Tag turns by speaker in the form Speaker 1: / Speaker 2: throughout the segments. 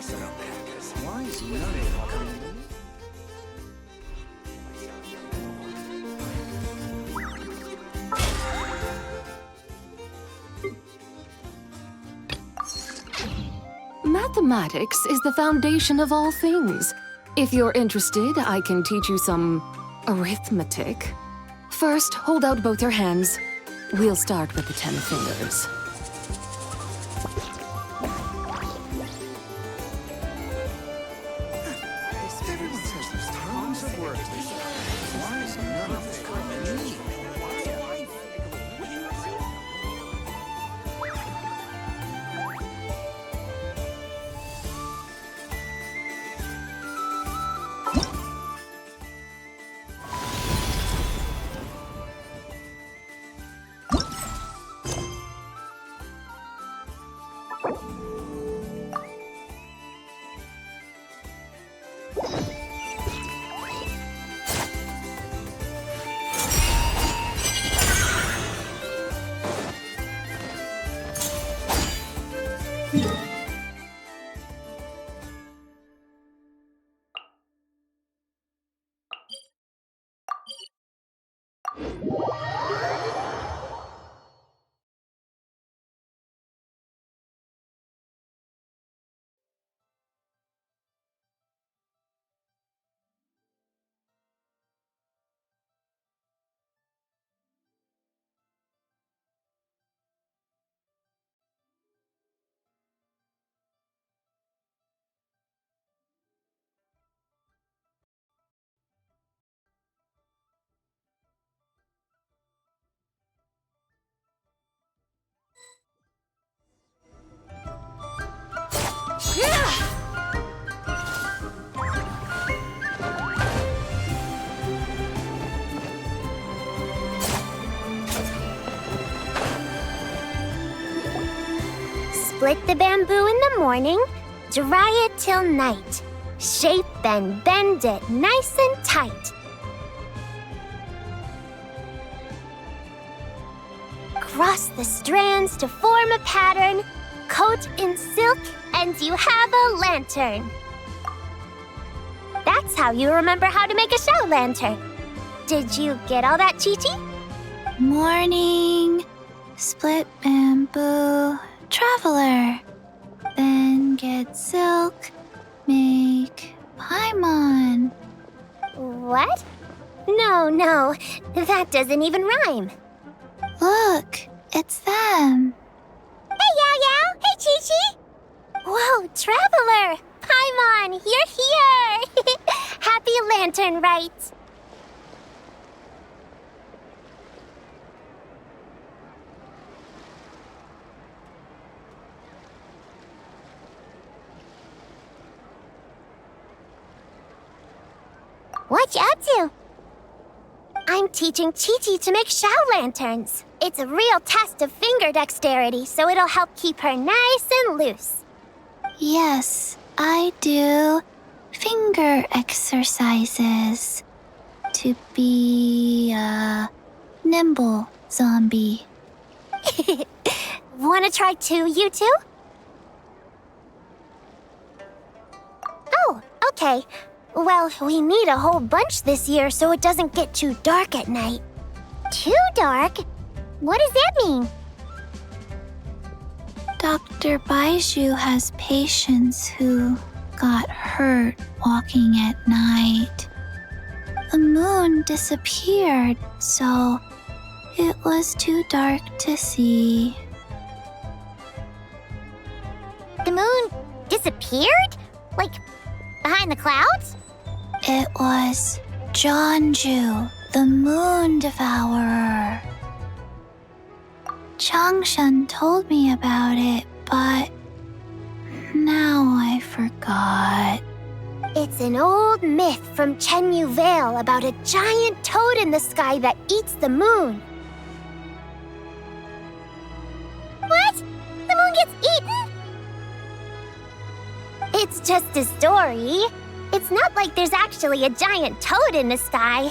Speaker 1: Why is none of it coming?
Speaker 2: Mathematics is the foundation of all things. If you're interested, I can teach you some arithmetic. First, hold out both your hands. We'll start with the 10 fingers.
Speaker 1: Everyone says there's tons of work. Why is none of it coming?
Speaker 3: Split the bamboo in the morning, dry it till night. Shape and bend it nice and tight. Cross the strands to form a pattern, coat in silk, and you have a lantern. That's how you remember how to make a shell lantern. Did you get all that, Chi-Chi?
Speaker 4: Morning, split bamboo, traveler. Then get silk, make paimon.
Speaker 3: What? No, that doesn't even rhyme.
Speaker 4: Look, it's them.
Speaker 3: Hey, Yao Yao! Hey, Chi-Chi! Whoa, Traveler! Paimon, you're here! Happy Lantern Rites! What you up to? I'm teaching Chi-Chi to make shell lanterns. It's a real test of finger dexterity, so it'll help keep her nice and loose.
Speaker 4: Yes, I do finger exercises to be a nimble zombie.
Speaker 3: Wanna try too, you two? Oh, okay. Well, we need a whole bunch this year so it doesn't get too dark at night. Too dark? What does that mean?
Speaker 4: Dr. Baiju has patients who got hurt walking at night. The moon disappeared, so it was too dark to see.
Speaker 3: The moon disappeared? Like, behind the clouds?
Speaker 4: It was Jeonju, the moon devourer. Changshan told me about it, but now I forgot.
Speaker 3: It's an old myth from Chenyu Vale about a giant toad in the sky that eats the moon. What? The moon gets eaten? It's just a story. It's not like there's actually a giant toad in the sky.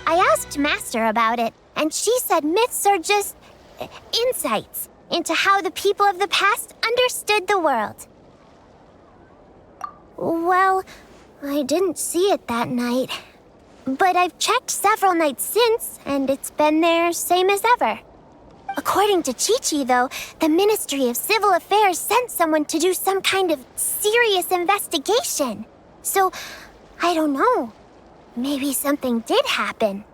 Speaker 3: I asked Master about it, and she said myths are just insights into how the people of the past understood the world. Well, I didn't see it that night. But I've checked several nights since, and it's been there same as ever. According to Chi-Chi, though, the Ministry of Civil Affairs sent someone to do some kind of serious investigation. So, I don't know. Maybe something did happen.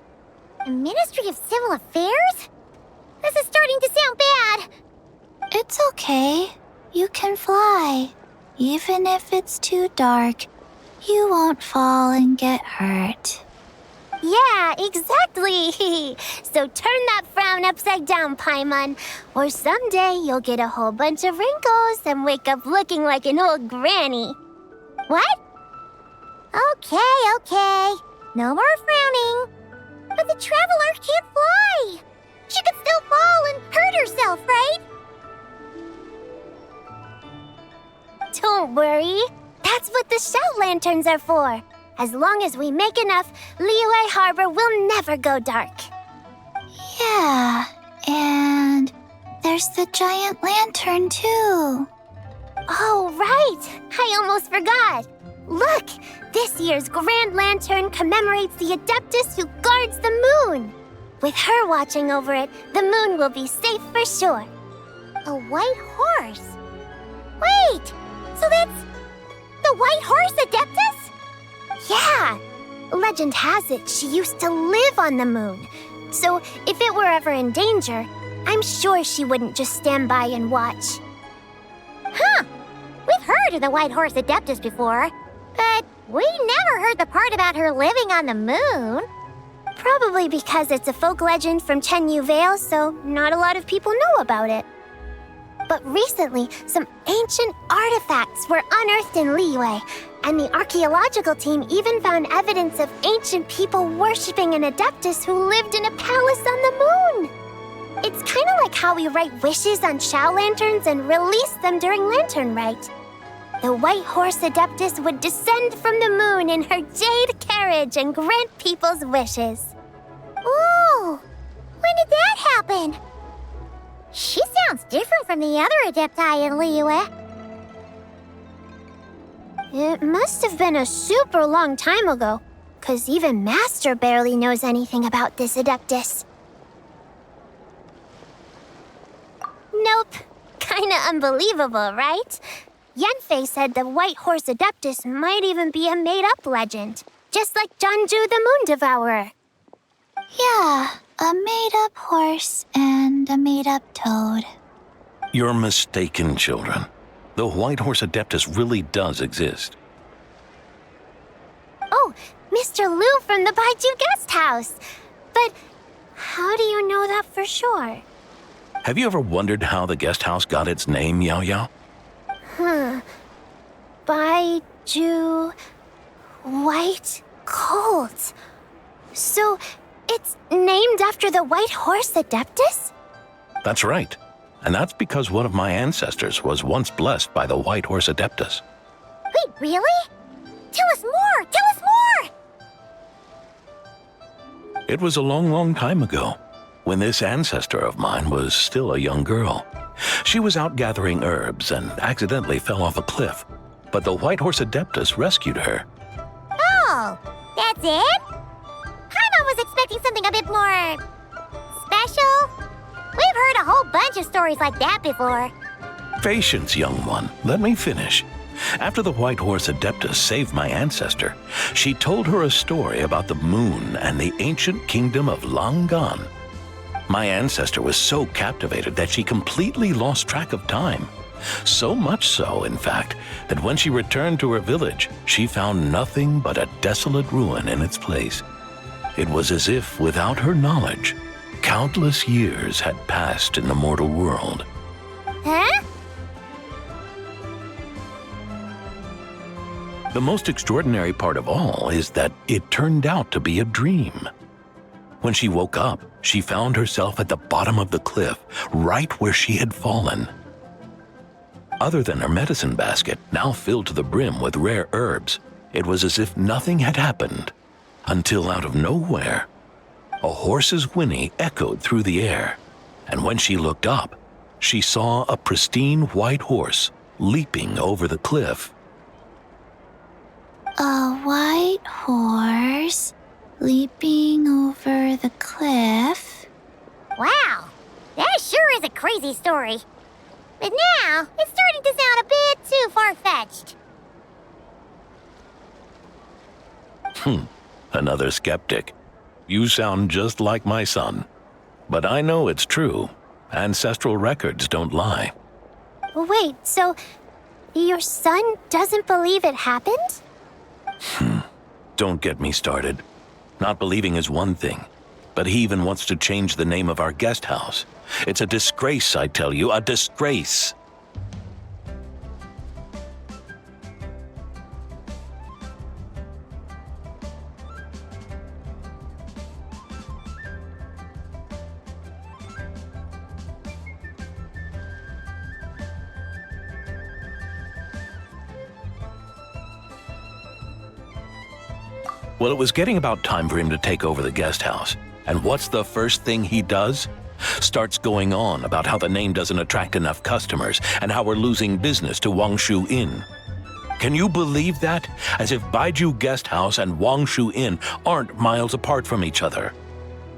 Speaker 5: The Ministry of Civil Affairs? This is starting to sound bad.
Speaker 4: It's okay. You can fly. Even if it's too dark, you won't fall and get hurt.
Speaker 3: Yeah, exactly. So turn that frown upside down, Paimon. Or someday you'll get a whole bunch of wrinkles and wake up looking like an old granny.
Speaker 5: What? Okay. No more frowning. But the Traveler can't fly. She could still fall and hurt herself, right?
Speaker 3: Don't worry. That's what the shout lanterns are for. As long as we make enough, Liyue Harbor will never go dark.
Speaker 4: Yeah, and there's the giant lantern too.
Speaker 3: Oh, right! I almost forgot. Look! This year's Grand Lantern commemorates the Adeptus who guards the moon. With her watching over it, the moon will be safe for sure.
Speaker 5: A white horse? Wait! So that's the White Horse Adeptus?
Speaker 3: Yeah! Legend has it she used to live on the moon. So if it were ever in danger, I'm sure she wouldn't just stand by and watch.
Speaker 5: Huh! We've heard of the White Horse Adeptus before, but we never heard the part about her living on the moon.
Speaker 3: Probably because it's a folk legend from Chenyu Vale, so not a lot of people know about it. But recently, some ancient artifacts were unearthed in Liyue, and the archaeological team even found evidence of ancient people worshipping an Adeptus who lived in a palace on the moon. It's kind of like how we write wishes on Shao lanterns and release them during Lantern Rite. The White Horse Adeptus would descend from the moon in her jade carriage and grant people's wishes.
Speaker 5: Ooh! When did that happen? She sounds different from the other Adepti in Liyue.
Speaker 3: It must have been a super long time ago, 'cause even Master barely knows anything about this Adeptus. Nope. Kinda unbelievable, right? Yanfei said the White Horse Adeptus might even be a made-up legend, just like Janju the Moon Devourer.
Speaker 4: Yeah, a made-up horse and a made-up toad.
Speaker 6: You're mistaken, children. The White Horse Adeptus really does exist.
Speaker 3: Oh, Mr. Liu from the Baiju Guest House. But how do you know that for sure?
Speaker 6: Have you ever wondered how the guest house got its name, Yao Yao?
Speaker 3: Baiju... White Colt. So, it's named after the White Horse Adeptus?
Speaker 6: That's right. And that's because one of my ancestors was once blessed by the White Horse Adeptus.
Speaker 5: Wait, really? Tell us more! Tell us more!
Speaker 6: It was a long, long time ago, when this ancestor of mine was still a young girl. She was out gathering herbs and accidentally fell off a cliff, but the White Horse Adeptus rescued her.
Speaker 5: Oh, that's it? Paimon was expecting something a bit more... special? We've heard a whole bunch of stories like that before.
Speaker 6: Patience, young one. Let me finish. After the White Horse Adeptus saved my ancestor, she told her a story about the moon and the ancient kingdom of Langan. My ancestor was so captivated that she completely lost track of time. So much so, in fact, that when she returned to her village, she found nothing but a desolate ruin in its place. It was as if, without her knowledge, countless years had passed in the mortal world.
Speaker 5: Huh?
Speaker 6: The most extraordinary part of all is that it turned out to be a dream. When she woke up, she found herself at the bottom of the cliff, right where she had fallen. Other than her medicine basket, now filled to the brim with rare herbs, it was as if nothing had happened, until out of nowhere, a horse's whinny echoed through the air, and when she looked up, she saw a pristine white horse leaping over the cliff.
Speaker 4: A white horse leaping over the cliff.
Speaker 5: Wow, that sure is a crazy story. But now, it's starting to sound a bit too far-fetched.
Speaker 6: Another skeptic. You sound just like my son. But I know it's true. Ancestral records don't lie.
Speaker 3: Wait, so your son doesn't believe it happened?
Speaker 6: Don't get me started. Not believing is one thing, but he even wants to change the name of our guest house. It's a disgrace, I tell you, a disgrace. Well, it was getting about time for him to take over the guest house. And what's the first thing he does? Starts going on about how the name doesn't attract enough customers and how we're losing business to Wangshu Inn. Can you believe that? As if Baiju Guest House and Wangshu Inn aren't miles apart from each other.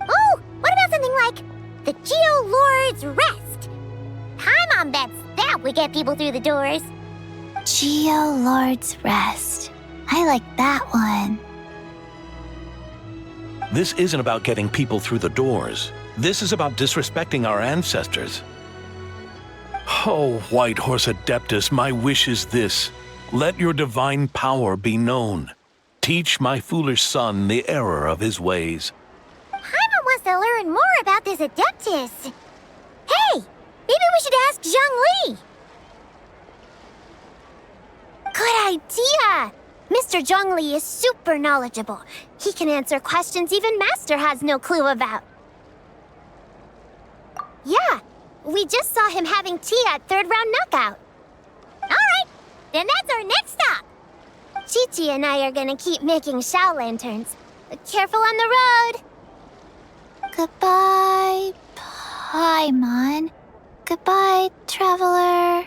Speaker 5: Oh, what about something like the Geo Lord's Rest? My mom bets that would get people through the doors.
Speaker 4: Geo Lord's Rest. I like that one.
Speaker 6: This isn't about getting people through the doors. This is about disrespecting our ancestors. Oh, White Horse Adeptus, my wish is this. Let your divine power be known. Teach my foolish son the error of his ways.
Speaker 5: Paimon wants to learn more about this Adeptus. Hey, maybe we should ask Zhang Li.
Speaker 3: Good idea! Mr. Zhongli is super knowledgeable. He can answer questions even Master has no clue about. Yeah, we just saw him having tea at third round knockout.
Speaker 5: All right, then that's our next stop.
Speaker 3: Chi-Chi and I are gonna keep making Shao lanterns. Careful on the road!
Speaker 4: Goodbye, Paimon. Goodbye, traveler.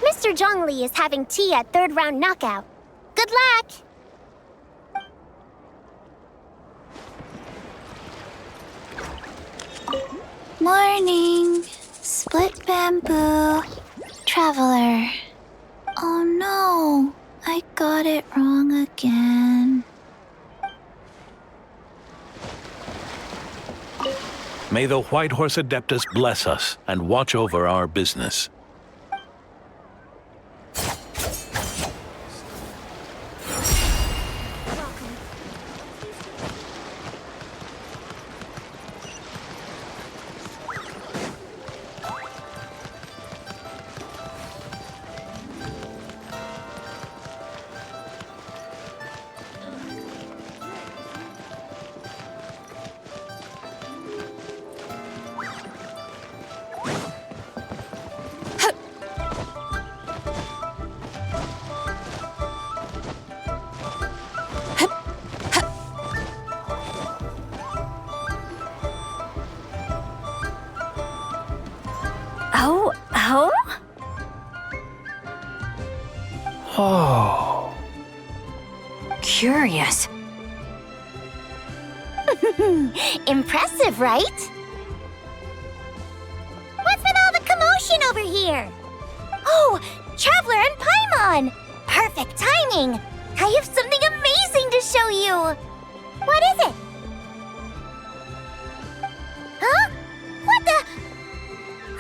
Speaker 3: Mr. Zhongli is having tea at third round knockout. Good luck!
Speaker 4: Morning. Split bamboo. Traveler. Oh no, I got it wrong again.
Speaker 6: May the White Horse Adeptus bless us and watch over our business.
Speaker 4: Oh?
Speaker 6: Oh.
Speaker 4: Curious.
Speaker 5: Impressive, right? What's with all the commotion over here? Oh, Traveler and Paimon! Perfect timing! I have something amazing to show you! What is it? Huh? What the?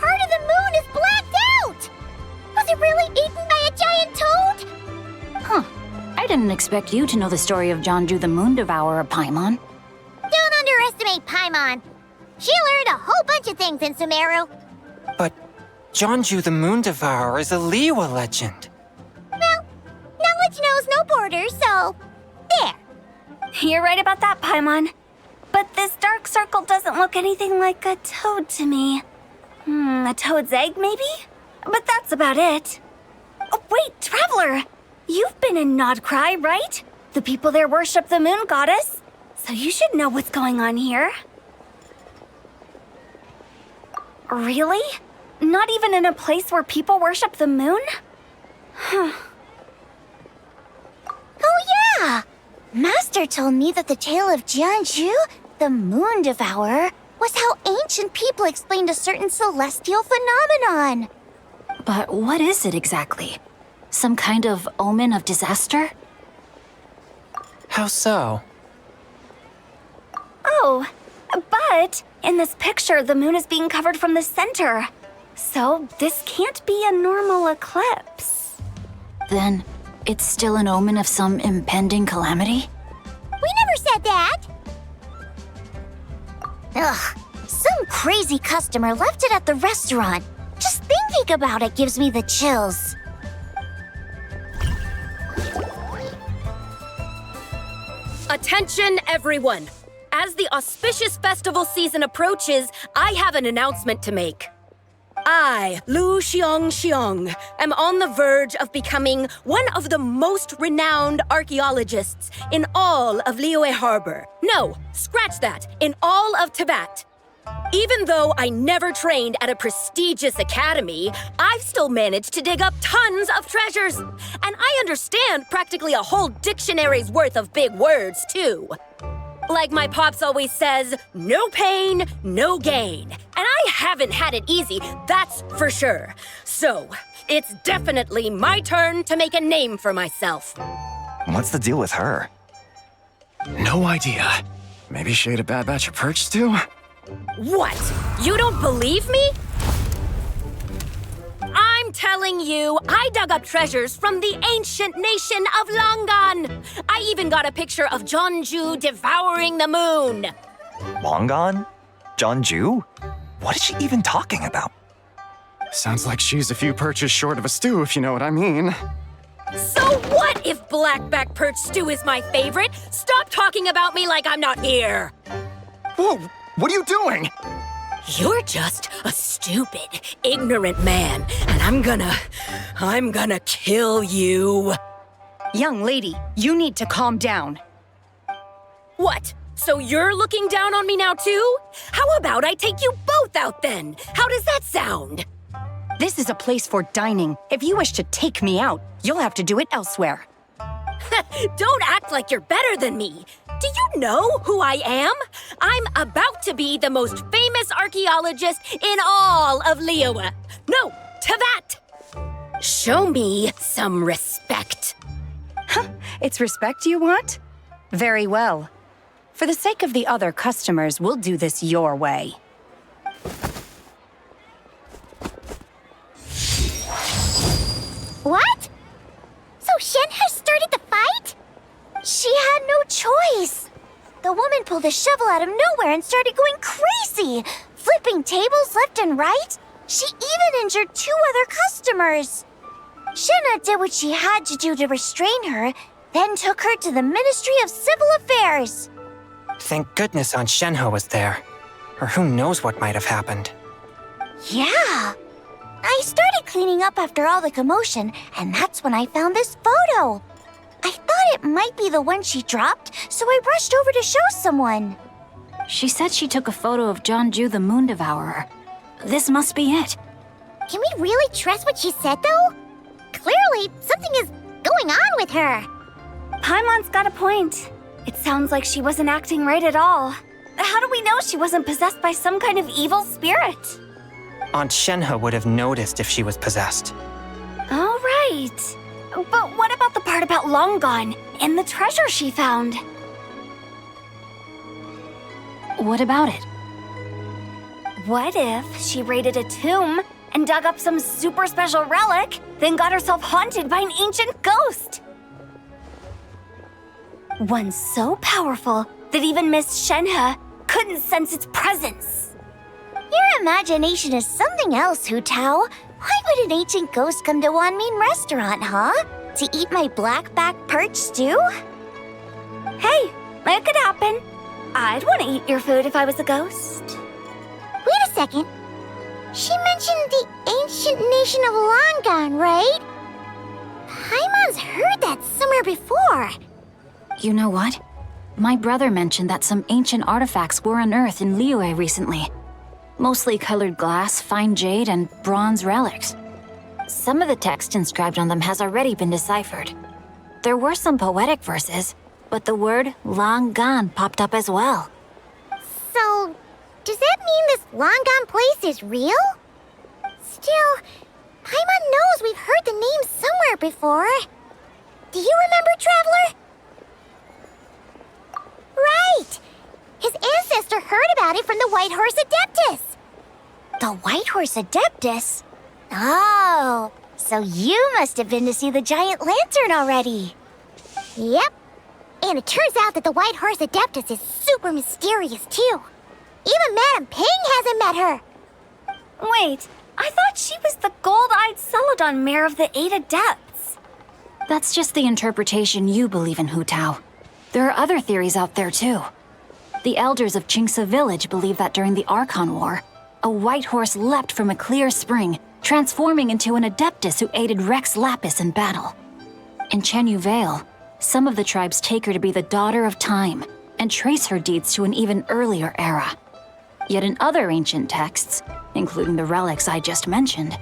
Speaker 5: Heart of the Moon is blacked out! Was it really eaten by a giant toad?
Speaker 4: Huh. I didn't expect you to know the story of Jonju the Moon Devourer, Paimon.
Speaker 5: Don't underestimate Paimon. She learned a whole bunch of things in Sumeru.
Speaker 7: But Jonju the Moon Devourer is a Liyue legend.
Speaker 5: Well, knowledge knows no borders, so there.
Speaker 4: You're right about that, Paimon. But this dark circle doesn't look anything like a toad to me. A toad's egg, maybe? But that's about it. Oh, wait, Traveler! You've been in Nodcry, right? The people there worship the moon goddess. So you should know what's going on here. Really? Not even in a place where people worship the moon?
Speaker 3: Oh yeah! Master told me that the tale of Jianzhu, the Moon Devourer, was how ancient people explained a certain celestial phenomenon.
Speaker 4: But what is it exactly? Some kind of omen of disaster?
Speaker 7: How so?
Speaker 4: Oh, but in this picture, the moon is being covered from the center. So this can't be a normal eclipse. Then it's still an omen of some impending calamity?
Speaker 5: We never said that.
Speaker 3: Ugh, some crazy customer left it at the restaurant. Just thinking about it gives me the chills.
Speaker 8: Attention, everyone! As the auspicious festival season approaches, I have an announcement to make. I, Lu Xiong, am on the verge of becoming one of the most renowned archaeologists in all of Liyue Harbor. No, scratch that, in all of Tibet. Even though I never trained at a prestigious academy, I've still managed to dig up tons of treasures. And I understand practically a whole dictionary's worth of big words, too. Like my pops always says, no pain, no gain. And I haven't had it easy, that's for sure. So, it's definitely my turn to make a name for myself.
Speaker 9: What's the deal with her?
Speaker 1: No idea. Maybe she ate a bad batch of perch stew?
Speaker 8: What? You don't believe me? I'm telling you, I dug up treasures from the ancient nation of Longan. I even got a picture of Jonju devouring the moon.
Speaker 9: Longan? Jonju? What is she even talking about?
Speaker 1: Sounds like she's a few perches short of a stew, if you know what I mean.
Speaker 8: So what if blackback perch stew is my favorite? Stop talking about me like I'm not here.
Speaker 1: Whoa, what are you doing?
Speaker 8: You're just a stupid, ignorant man, and I'm gonna kill you.
Speaker 10: Young lady, you need to calm down.
Speaker 8: What? So you're looking down on me now too? How about I take you both out then? How does that sound?
Speaker 10: This is a place for dining. If you wish to take me out, you'll have to do it elsewhere.
Speaker 8: Don't act like you're better than me. Do you know who I am? I'm about to be the most famous archaeologist in all of Liyue. No, Tibet! Show me some respect.
Speaker 10: It's respect you want? Very well. For the sake of the other customers, we'll do this your way.
Speaker 3: What? So Shen has started the fight?
Speaker 4: She had no choice. The woman pulled a shovel out of nowhere and started going crazy, flipping tables left and right. She even injured 2 other customers. Shenna did what she had to do to restrain her, then took her to the Ministry of Civil Affairs.
Speaker 7: Thank goodness Aunt Shenhe was there. Or who knows what might have happened.
Speaker 4: Yeah. I started cleaning up after all the commotion, and that's when I found this photo. I thought it might be the one she dropped, so I rushed over to show someone.
Speaker 10: She said she took a photo of Jeonju the Moon Devourer. This must be it.
Speaker 3: Can we really trust what she said, though? Clearly, something is going on with her.
Speaker 4: Paimon's got a point. It sounds like she wasn't acting right at all. How do we know she wasn't possessed by some kind of evil spirit?
Speaker 7: Aunt Shenhe would have noticed if she was possessed.
Speaker 4: All right. But what about the part about Long Gone and the treasure she found?
Speaker 10: What about it?
Speaker 4: What if she raided a tomb and dug up some super special relic, then got herself haunted by an ancient ghost? One so powerful that even Miss Shenhe couldn't sense its presence. Your imagination is something else, Hu Tao. Why would an ancient ghost come to Wanmin Restaurant, huh? To eat my blackback perch stew? Hey, it could happen. I'd want to eat your food if I was a ghost.
Speaker 3: Wait a second. She mentioned the ancient nation of Longon, right? Paimon's heard that somewhere before.
Speaker 10: You know what? My brother mentioned that some ancient artifacts were unearthed in Liyue recently. Mostly colored glass, fine jade, and bronze relics. Some of the text inscribed on them has already been deciphered. There were some poetic verses, but the word long gone popped up as well.
Speaker 3: So, does that mean this Longon place is real? Still, Paimon knows we've heard the name somewhere before. Do you remember, Traveler? Right! His ancestor heard about it from the White Horse Adeptus.
Speaker 4: The White Horse Adeptus? Oh, so you must have been to see the giant lantern already.
Speaker 3: Yep. And it turns out that the White Horse Adeptus is super mysterious, too. Even Madame Ping hasn't met her.
Speaker 4: Wait, I thought she was the gold-eyed Celadon mare of the 8 Adepts.
Speaker 10: That's just the interpretation you believe in, Hu Tao. There are other theories out there, too. The elders of Qingce Village believe that during the Archon War, a white horse leapt from a clear spring, transforming into an Adeptus who aided Rex Lapis in battle. In Chenyu Vale, some of the tribes take her to be the daughter of time and trace her deeds to an even earlier era. Yet in other ancient texts, including the relics I just mentioned,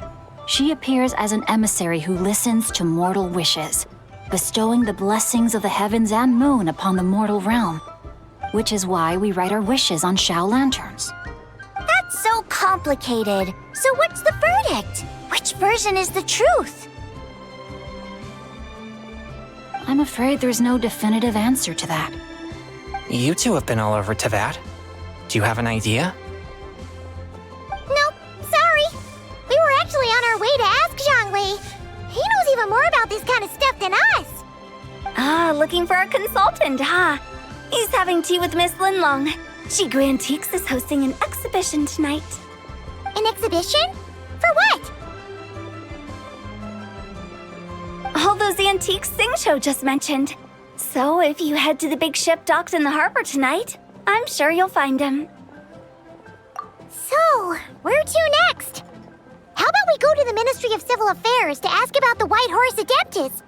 Speaker 10: she appears as an emissary who listens to mortal wishes, bestowing the blessings of the heavens and moon upon the mortal realm, which is why we write our wishes on Shao lanterns.
Speaker 4: That's so complicated. So what's the verdict? Which version is the truth?
Speaker 10: I'm afraid there's no definitive answer to that.
Speaker 7: You two have been all over Tevat. Do you have an idea?
Speaker 3: Nope, sorry. We were actually on our way to ask Zhongli. He knows even more about this kind of stuff than us.
Speaker 4: Ah, looking for a consultant, huh? He's having tea with Miss Linlong. Shigu Antiques is hosting an exhibition tonight.
Speaker 3: An exhibition? For what?
Speaker 4: All those antiques Sing Show just mentioned. So if you head to the big ship docked in the harbor tonight, I'm sure you'll find him.
Speaker 3: So, where to next? How about we go to the Ministry of Civil Affairs to ask about the White Horse Adeptus?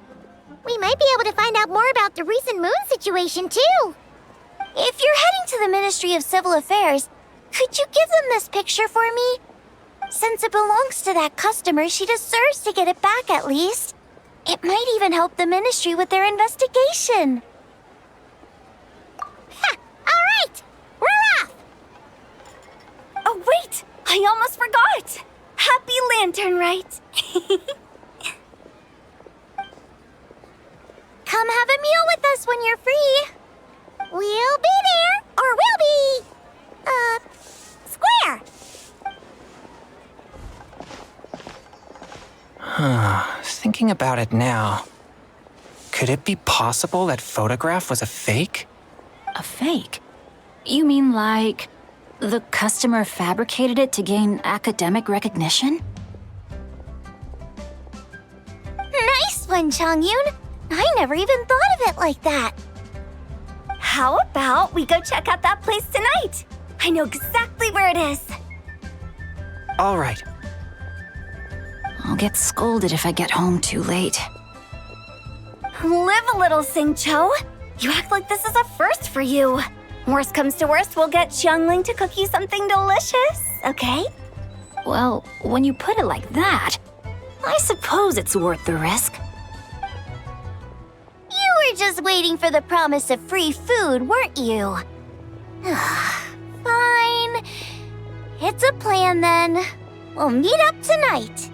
Speaker 3: We might be able to find out more about the recent moon situation, too.
Speaker 4: If you're heading to the Ministry of Civil Affairs, could you give them this picture for me? Since it belongs to that customer, she deserves to get it back at least. It might even help the ministry with their investigation.
Speaker 3: Ha! All right! We're off!
Speaker 4: Oh, wait! I almost forgot! Happy Lantern Rite! Come have a meal with us when you're free.
Speaker 3: We'll be there, or we'll be... square.
Speaker 7: Thinking about it now, could it be possible that photograph was a fake?
Speaker 10: A fake? You mean like the customer fabricated it to gain academic recognition?
Speaker 5: Nice one, Changyun. I never even thought of it like that.
Speaker 4: How about we go check out that place tonight? I know exactly where it is.
Speaker 7: All right.
Speaker 10: I'll get scolded if I get home too late.
Speaker 4: Live a little, Singcho. You act like this is a first for you. Worst comes to worst, we'll get Xiangling to cook you something delicious, okay?
Speaker 10: Well, when you put it like that, I suppose it's worth the risk.
Speaker 5: You were just waiting for the promise of free food, weren't you? Fine. It's a plan then. We'll meet up tonight.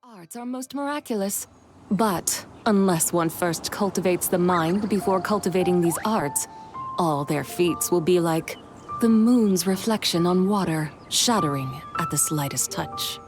Speaker 2: Arts are most miraculous. But unless one first cultivates the mind before cultivating these arts, all their feats will be like the moon's reflection on water, shattering at the slightest touch.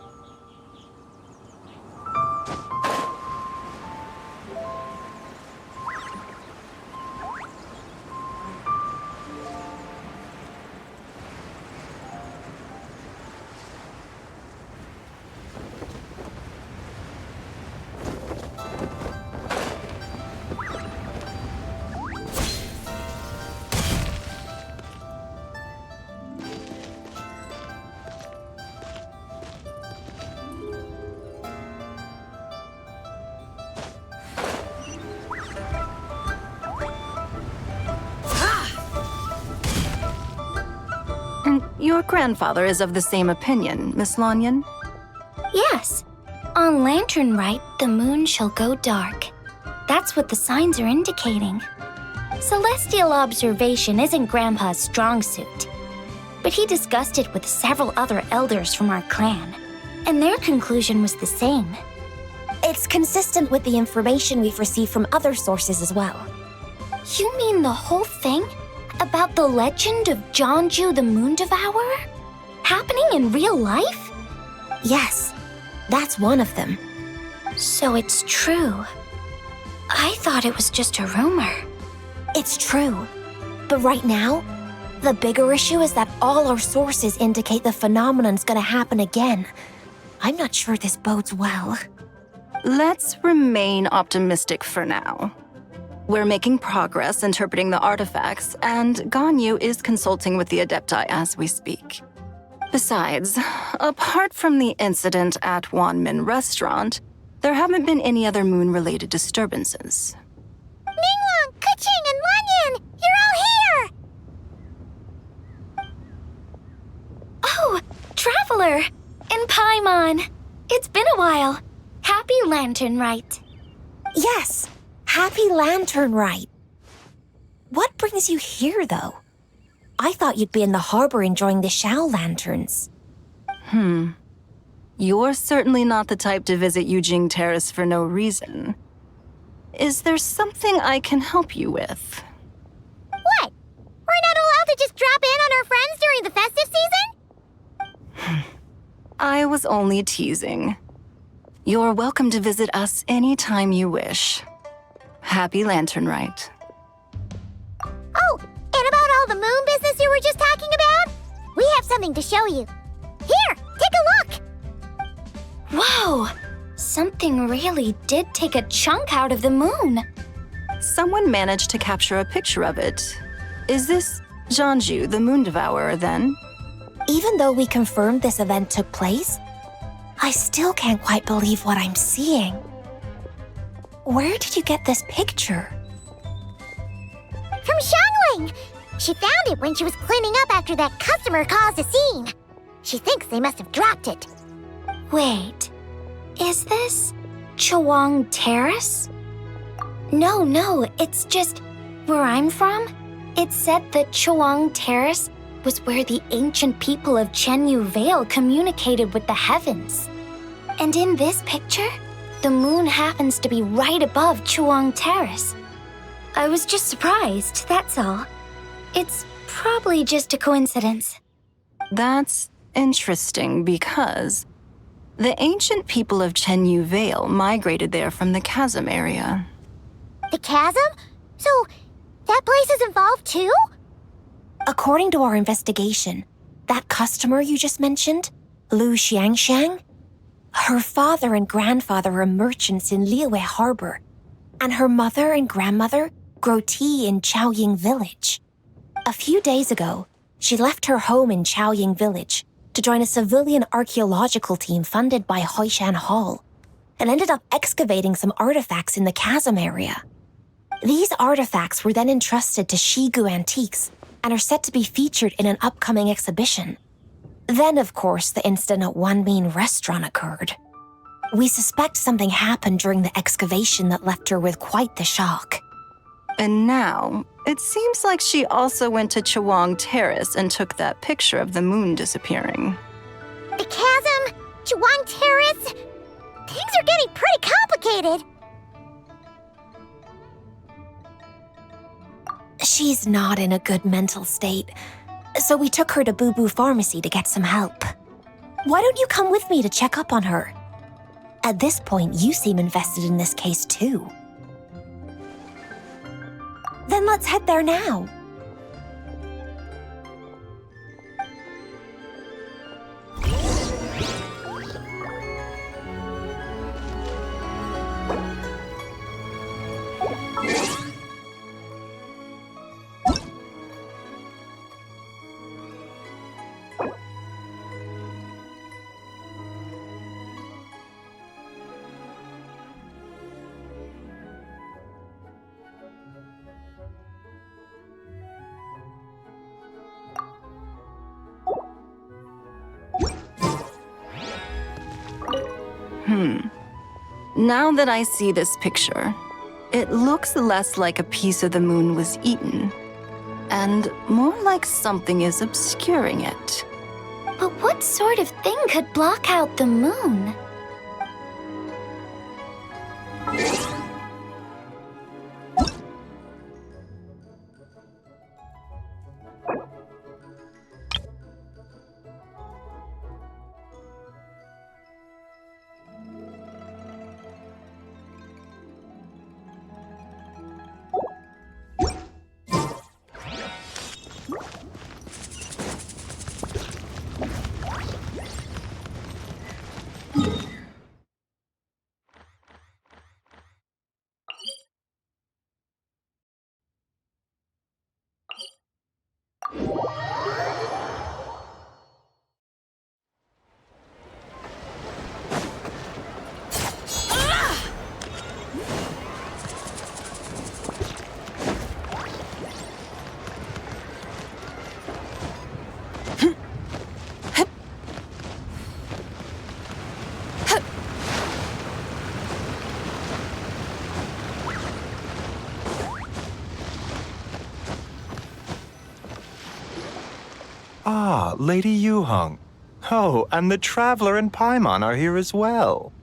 Speaker 11: Your grandfather is of the same opinion, Miss Lanyan?
Speaker 4: Yes. On Lantern Rite, the moon shall go dark. That's what the signs are indicating. Celestial observation isn't Grandpa's strong suit, but he discussed it with several other elders from our clan, and their conclusion was the same.
Speaker 5: It's consistent with the information we've received from other sources as well.
Speaker 4: You mean the whole thing? About the legend of Jeonju the Moon Devourer? Happening in real life?
Speaker 5: Yes, that's one of them.
Speaker 4: So it's true. I thought it was just a rumor.
Speaker 5: It's true. But right now, the bigger issue is that all our sources indicate the phenomenon's gonna happen again. I'm not sure this bodes well.
Speaker 11: Let's remain optimistic for now. We're making progress interpreting the artifacts, and Ganyu is consulting with the Adepti as we speak. Besides, apart from the incident at Wanmin Restaurant, there haven't been any other moon-related disturbances.
Speaker 5: Ningguang, Keqing, and Lanyan! You're all here!
Speaker 4: Oh, Traveler! And Paimon! It's been a while. Happy Lantern Rite.
Speaker 5: Yes, happy Lantern Rite. What brings you here, though? I thought you'd be in the harbor enjoying the Shao lanterns.
Speaker 11: You're certainly not the type to visit Yujing Terrace for no reason. Is there something I can help you with?
Speaker 5: What? We're not allowed to just drop in on our friends during the festive season?
Speaker 11: I was only teasing. You're welcome to visit us anytime you wish. Happy Lantern Rite.
Speaker 5: Oh, and about all the moon business you were just talking about? We have something to show you. Here, take a look!
Speaker 4: Whoa! Something really did take a chunk out of the moon.
Speaker 11: Someone managed to capture a picture of it. Is this Jeonju, the Moon Devourer, then?
Speaker 5: Even though we confirmed this event took place, I still can't quite believe what I'm seeing. Where did you get this picture?
Speaker 3: From Xiangling! She found it when she was cleaning up after that customer caused a scene. She thinks they must have dropped it.
Speaker 4: Wait, is this Chawang Terrace? No, it's just where I'm from. It said that Chawang Terrace was where the ancient people of Chenyu Vale communicated with the heavens. And in this picture, the moon happens to be right above Chawang Terrace. I was just surprised, that's all. It's probably just a coincidence.
Speaker 11: That's interesting because the ancient people of Chenyu Vale migrated there from the chasm area.
Speaker 3: The chasm? So, that place is involved too?
Speaker 5: According to our investigation, that customer you just mentioned, Lu Xiangxiang, her father and grandfather are merchants in Liyue Harbor, and her mother and grandmother grow tea in Chaoying Village. A few days ago, she left her home in Chaoying Village to join a civilian archaeological team funded by Hoishan Hall, and ended up excavating some artifacts in the chasm area. These artifacts were then entrusted to Shigu Antiques and are set to be featured in an upcoming exhibition. Then, of course, the incident at Wanmin Restaurant occurred. We suspect something happened during the excavation that left her with quite the shock.
Speaker 11: And now, it seems like she also went to Chawang Terrace and took that picture of the moon disappearing.
Speaker 3: The chasm? Chawang Terrace? Things are getting pretty complicated.
Speaker 5: She's not in a good mental state, so we took her to Boo Boo Pharmacy to get some help. Why don't you come with me to check up on her? At this point, you seem invested in this case too. Then let's head there now.
Speaker 11: Now that I see this picture, it looks less like a piece of the moon was eaten, and more like something is obscuring it.
Speaker 4: But what sort of thing could block out the moon?
Speaker 9: Ah, Lady Yuheng. Oh, and the Traveler and Paimon are here as well.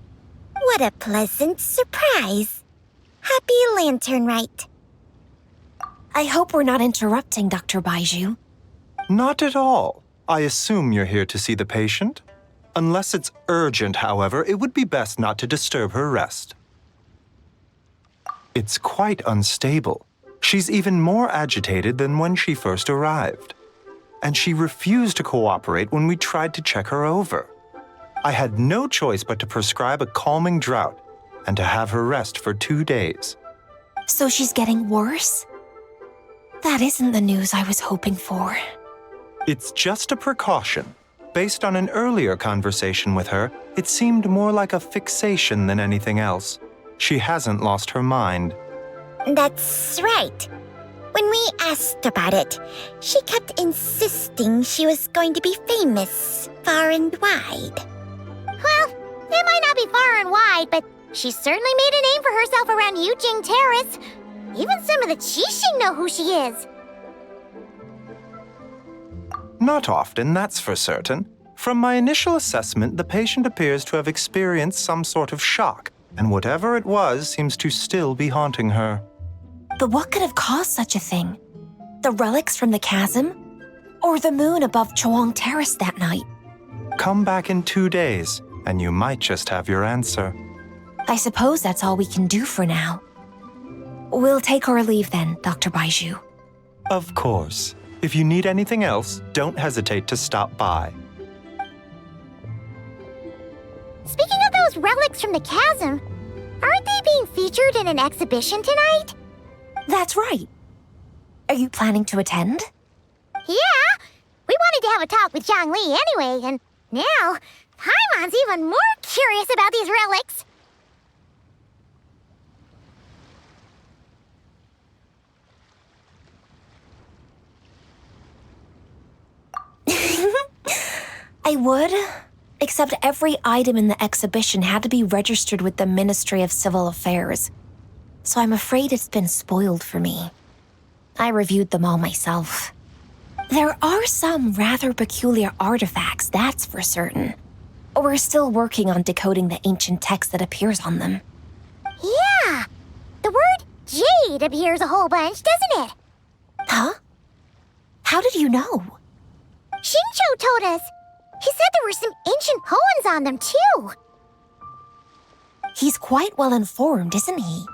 Speaker 3: What a pleasant surprise. Happy Lantern Rite.
Speaker 5: I hope we're not interrupting, Dr. Baiju.
Speaker 9: Not at all. I assume you're here to see the patient? Unless it's urgent, however, it would be best not to disturb her rest. It's quite unstable. She's even more agitated than when she first arrived. And she refused to cooperate when we tried to check her over. I had no choice but to prescribe a calming draught and to have her rest for 2 days.
Speaker 5: So she's getting worse? That isn't the news I was hoping for.
Speaker 9: It's just a precaution. Based on an earlier conversation with her, it seemed more like a fixation than anything else. She hasn't lost her mind.
Speaker 3: That's right. When we asked about it, she kept insisting she was going to be famous far and wide. Well, it might not be far and wide, but she certainly made a name for herself around Yujing Terrace. Even some of the Qixing know who she is.
Speaker 9: Not often, that's for certain. From my initial assessment, the patient appears to have experienced some sort of shock, and whatever it was seems to still be haunting her.
Speaker 5: But what could have caused such a thing? The relics from the chasm? Or the moon above Choang Terrace that night?
Speaker 9: Come back in 2 days, and you might just have your answer.
Speaker 5: I suppose that's all we can do for now. We'll take our leave then, Dr. Baiju.
Speaker 9: Of course. If you need anything else, don't hesitate to stop by.
Speaker 3: Speaking of those relics from the chasm, aren't they being featured in an exhibition tonight?
Speaker 5: That's right. Are you planning to attend?
Speaker 3: Yeah! We wanted to have a talk with Zhang Li anyway, and now Paimon's even more curious about these relics.
Speaker 5: I would, except every item in the exhibition had to be registered with the Ministry of Civil Affairs. So I'm afraid it's been spoiled for me. I reviewed them all myself. There are some rather peculiar artifacts, that's for certain. We're still working on decoding the ancient text that appears on them.
Speaker 3: Yeah! The word jade appears a whole bunch, doesn't it?
Speaker 5: Huh? How did you know?
Speaker 3: Xingqiu told us. He said there were some ancient poems on them, too.
Speaker 5: He's quite well informed, isn't he?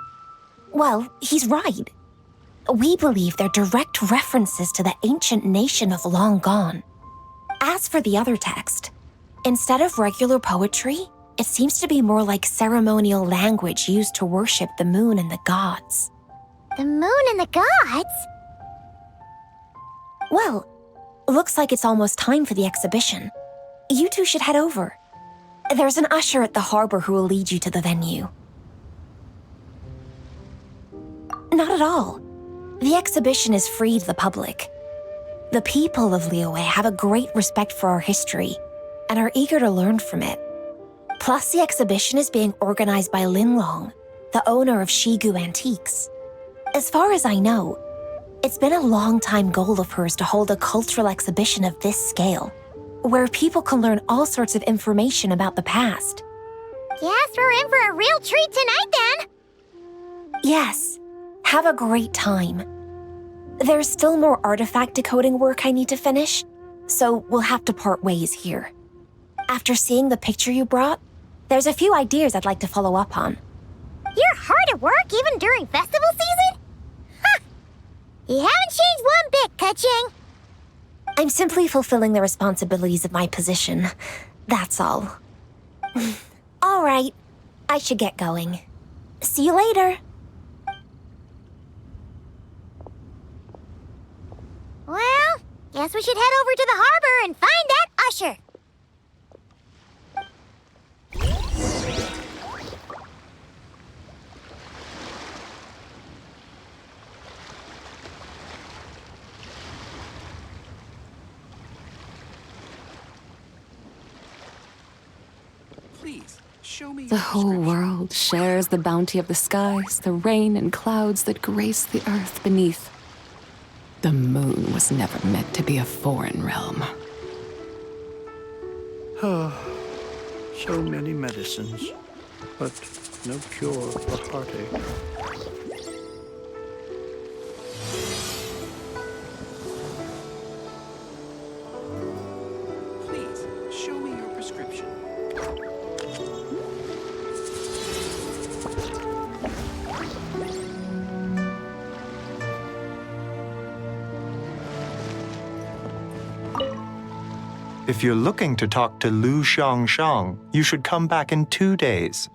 Speaker 5: Well, he's right. We believe they're direct references to the ancient nation of long gone. As for the other text, instead of regular poetry, it seems to be more like ceremonial language used to worship the moon and the gods.
Speaker 3: The moon and the gods?
Speaker 5: Well, looks like it's almost time for the exhibition. You two should head over. There's an usher at the harbor who will lead you to the venue. Not at all. The exhibition is free to the public. The people of Liyue have a great respect for our history and are eager to learn from it. Plus, the exhibition is being organized by Linlong, the owner of Shigu Antiques. As far as I know, it's been a long-time goal of hers to hold a cultural exhibition of this scale, where people can learn all sorts of information about the past.
Speaker 3: Guess we're in for a real treat tonight then.
Speaker 5: Yes, have a great time. There's still more artifact decoding work I need to finish, so we'll have to part ways here. After seeing the picture you brought, there's a few ideas I'd like to follow up on.
Speaker 3: You're hard at work even during festival season? Huh. You haven't changed one bit, Ka-Ching.
Speaker 5: I'm simply fulfilling the responsibilities of my position. That's all. All right, I should get going. See you later.
Speaker 3: Well, guess we should head over to the harbor and find that usher.
Speaker 1: Please, show me
Speaker 2: The
Speaker 1: your
Speaker 2: whole
Speaker 1: prescription.
Speaker 2: world shares the bounty of the skies, the rain and clouds that grace the earth beneath. The moon was never meant to be a foreign realm.
Speaker 12: So many medicines, but no cure for heartache.
Speaker 1: Please, show me your prescription.
Speaker 9: If you're looking to talk to Lu Xiangshang, you should come back in 2 days.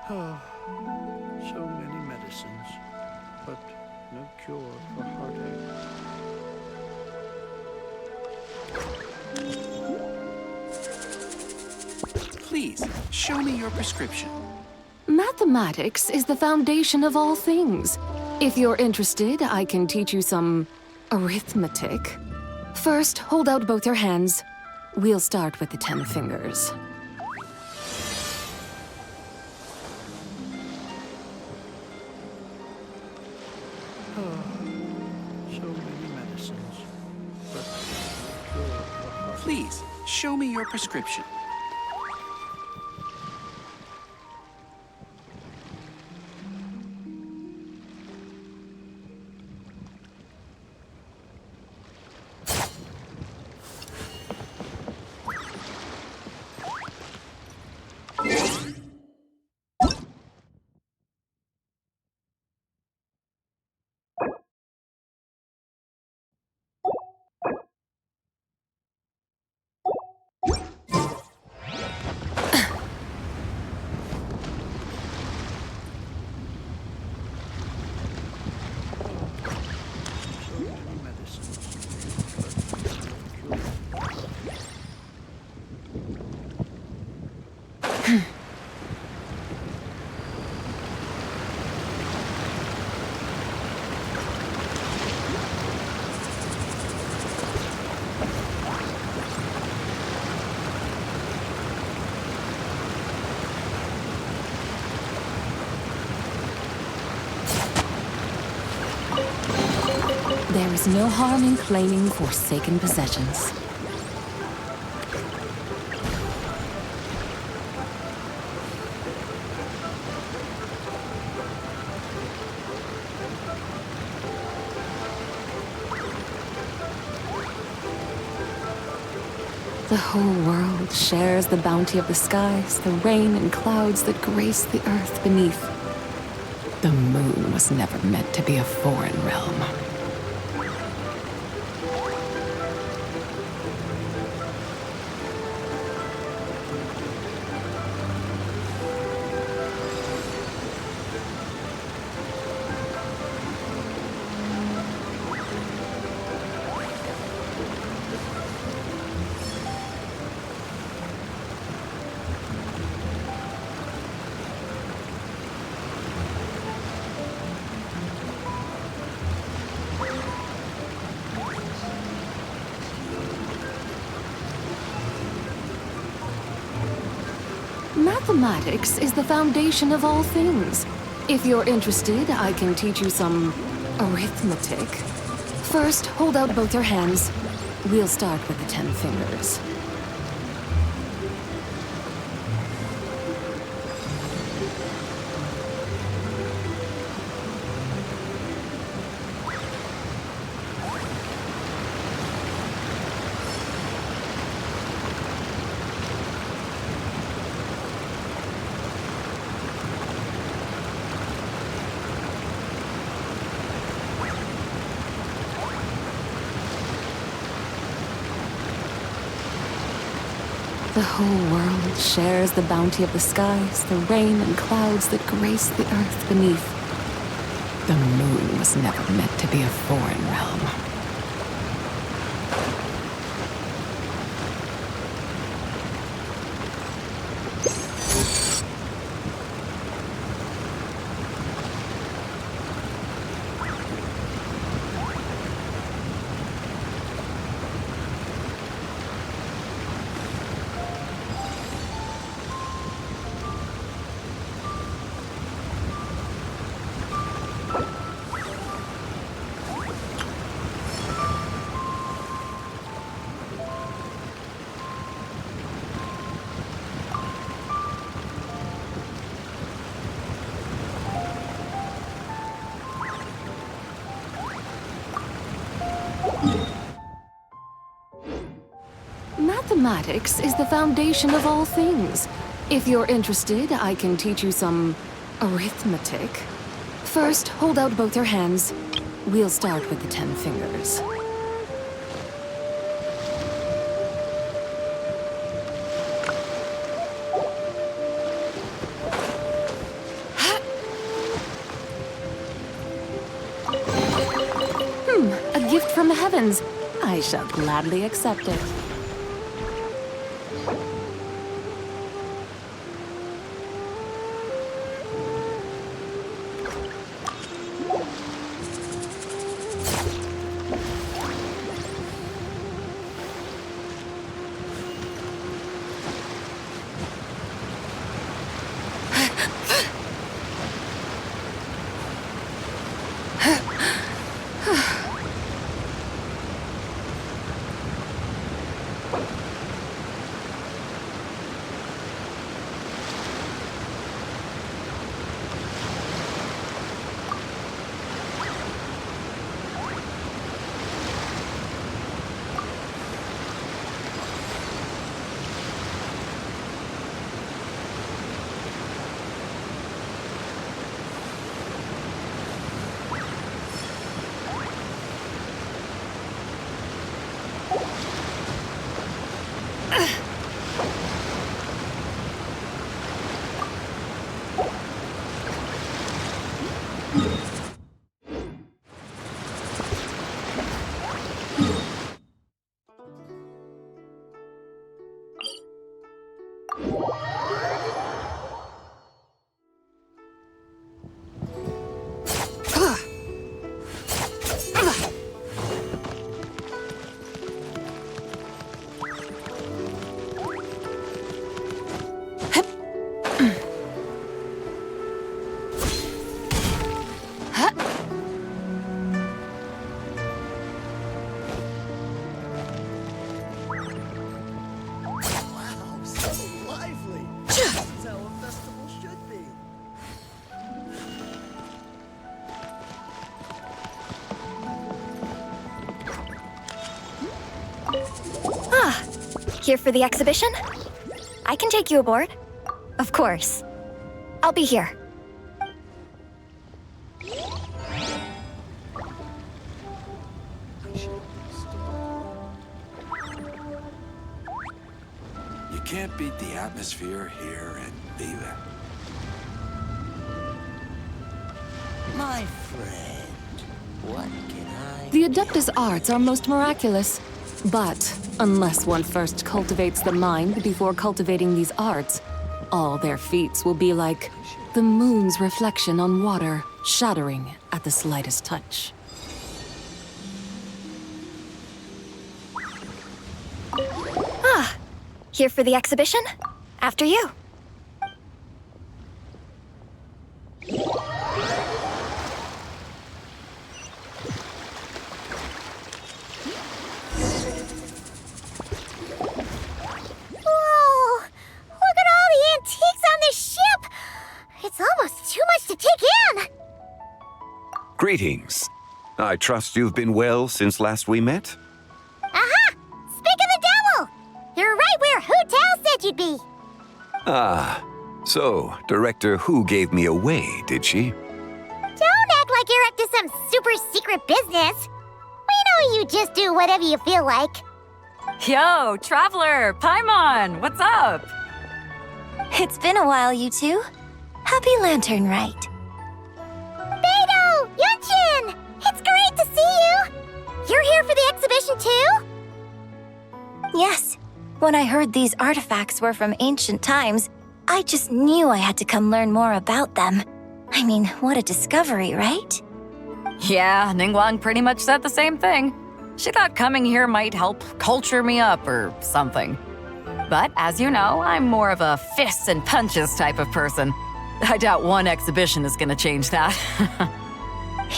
Speaker 12: So many medicines, but no cure for heartache.
Speaker 1: Please, show me your prescription.
Speaker 2: Mathematics is the foundation of all things. If you're interested, I can teach you some arithmetic. First, hold out both your hands. We'll start with the 10 fingers.
Speaker 12: So many medicines, but no cure for heartache.
Speaker 1: Please, show me your prescription.
Speaker 2: There is no harm in claiming forsaken possessions. The whole world shares the bounty of the skies, the rain and clouds that grace the earth beneath. The moon was never meant to be a foreign realm. Mathematics is the foundation of all things. If you're interested, I can teach you some arithmetic. First, hold out both your hands. We'll start with the 10 fingers. The whole world shares the bounty of the skies, the rain and clouds that grace the earth beneath. The moon was never meant to be a foreign realm. Mathematics is the foundation of all things. If you're interested, I can teach you some arithmetic. First, hold out both your hands. We'll start with the 10 fingers. A gift from the heavens. I shall gladly accept it.
Speaker 4: Here for the exhibition? I can take you aboard. Of course. I'll be here.
Speaker 1: You can't beat the atmosphere here in Liyue.
Speaker 13: My friend, what can I...
Speaker 2: The Adeptus arts are most miraculous. But unless one first cultivates the mind before cultivating these arts, all their feats will be like the moon's reflection on water, shattering at the slightest touch.
Speaker 4: Here for the exhibition? After you.
Speaker 3: Whoa! Look at all the antiques on this ship! It's almost too much to take in!
Speaker 14: Greetings. I trust you've been well since last we met?
Speaker 3: Aha! Speak of the devil! You're right where Hu Tao said you'd be!
Speaker 14: Ah, so Director Hu gave me away, did she?
Speaker 3: Don't act like you're up to some super secret business! We know you just do whatever you feel like.
Speaker 15: Yo, Traveler! Paimon! What's up?
Speaker 5: It's been a while, you two. Happy Lantern Rite.
Speaker 3: Beidou! Yunchin! It's great to see you! You're here for the exhibition too?
Speaker 5: Yes. When I heard these artifacts were from ancient times, I just knew I had to come learn more about them. I mean, what a discovery, right?
Speaker 15: Yeah, Ningguang pretty much said the same thing. She thought coming here might help culture me up or something. But as you know, I'm more of a fists and punches type of person. I doubt one exhibition is gonna change that.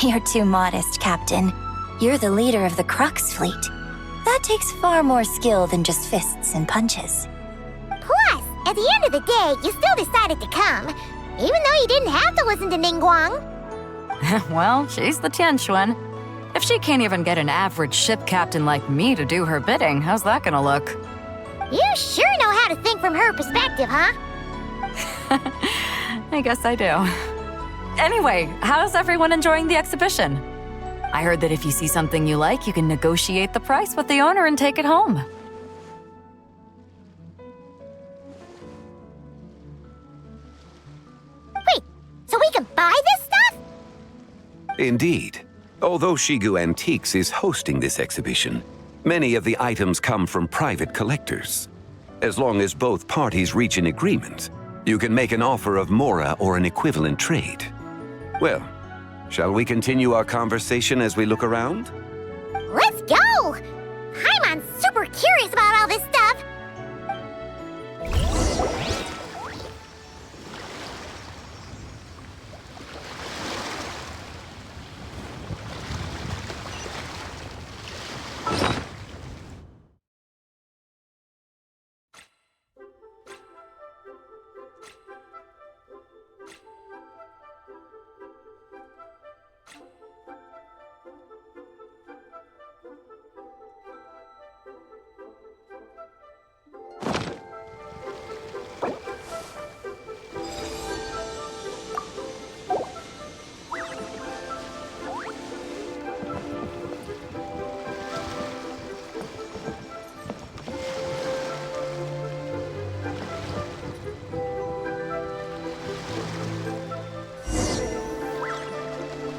Speaker 5: You're too modest, Captain. You're the leader of the Crux fleet. That takes far more skill than just fists and punches.
Speaker 3: Plus, at the end of the day, you still decided to come, even though you didn't have to listen to Ningguang.
Speaker 15: Well, she's the Tianquan. If she can't even get an average ship captain like me to do her bidding, how's that gonna look?
Speaker 3: You sure know how to think from her perspective, huh?
Speaker 15: I guess I do. Anyway, how's everyone enjoying the exhibition? I heard that if you see something you like, you can negotiate the price with the owner and take it home.
Speaker 3: Wait, so we can buy this stuff?
Speaker 14: Indeed. Although Shigu Antiques is hosting this exhibition, many of the items come from private collectors. As long as both parties reach an agreement, you can make an offer of mora or an equivalent trade. Well, shall we continue our conversation as we look around?
Speaker 3: Let's go! Paimon's super curious about all this stuff.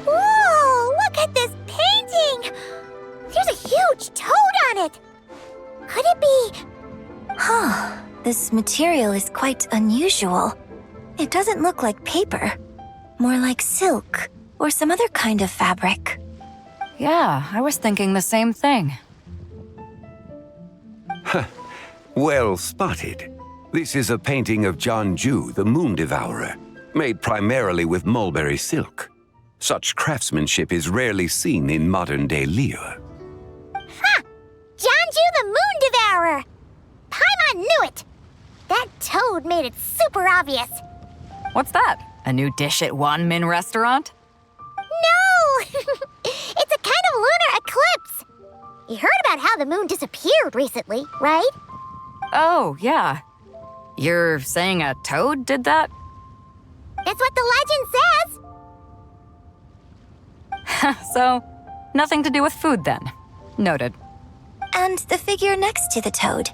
Speaker 3: Whoa, look at this painting! There's a huge toad on it! Could it be...
Speaker 5: Huh. This material is quite unusual. It doesn't look like paper. More like silk or some other kind of fabric.
Speaker 15: Yeah, I was thinking the same thing.
Speaker 14: Well spotted. This is a painting of Jianju, the Moon Devourer, made primarily with mulberry silk. Such craftsmanship is rarely seen in modern-day Liyue.
Speaker 3: Ha! Jianju the Moon Devourer! Paimon knew it! That toad made it super obvious.
Speaker 15: What's that? A new dish at Wanmin restaurant?
Speaker 3: No! It's a kind of lunar eclipse. You heard about how the moon disappeared recently, right?
Speaker 15: Oh, yeah. You're saying a toad did that?
Speaker 3: That's what the legend says.
Speaker 15: So, nothing to do with food then. Noted.
Speaker 5: And the figure next to the toad.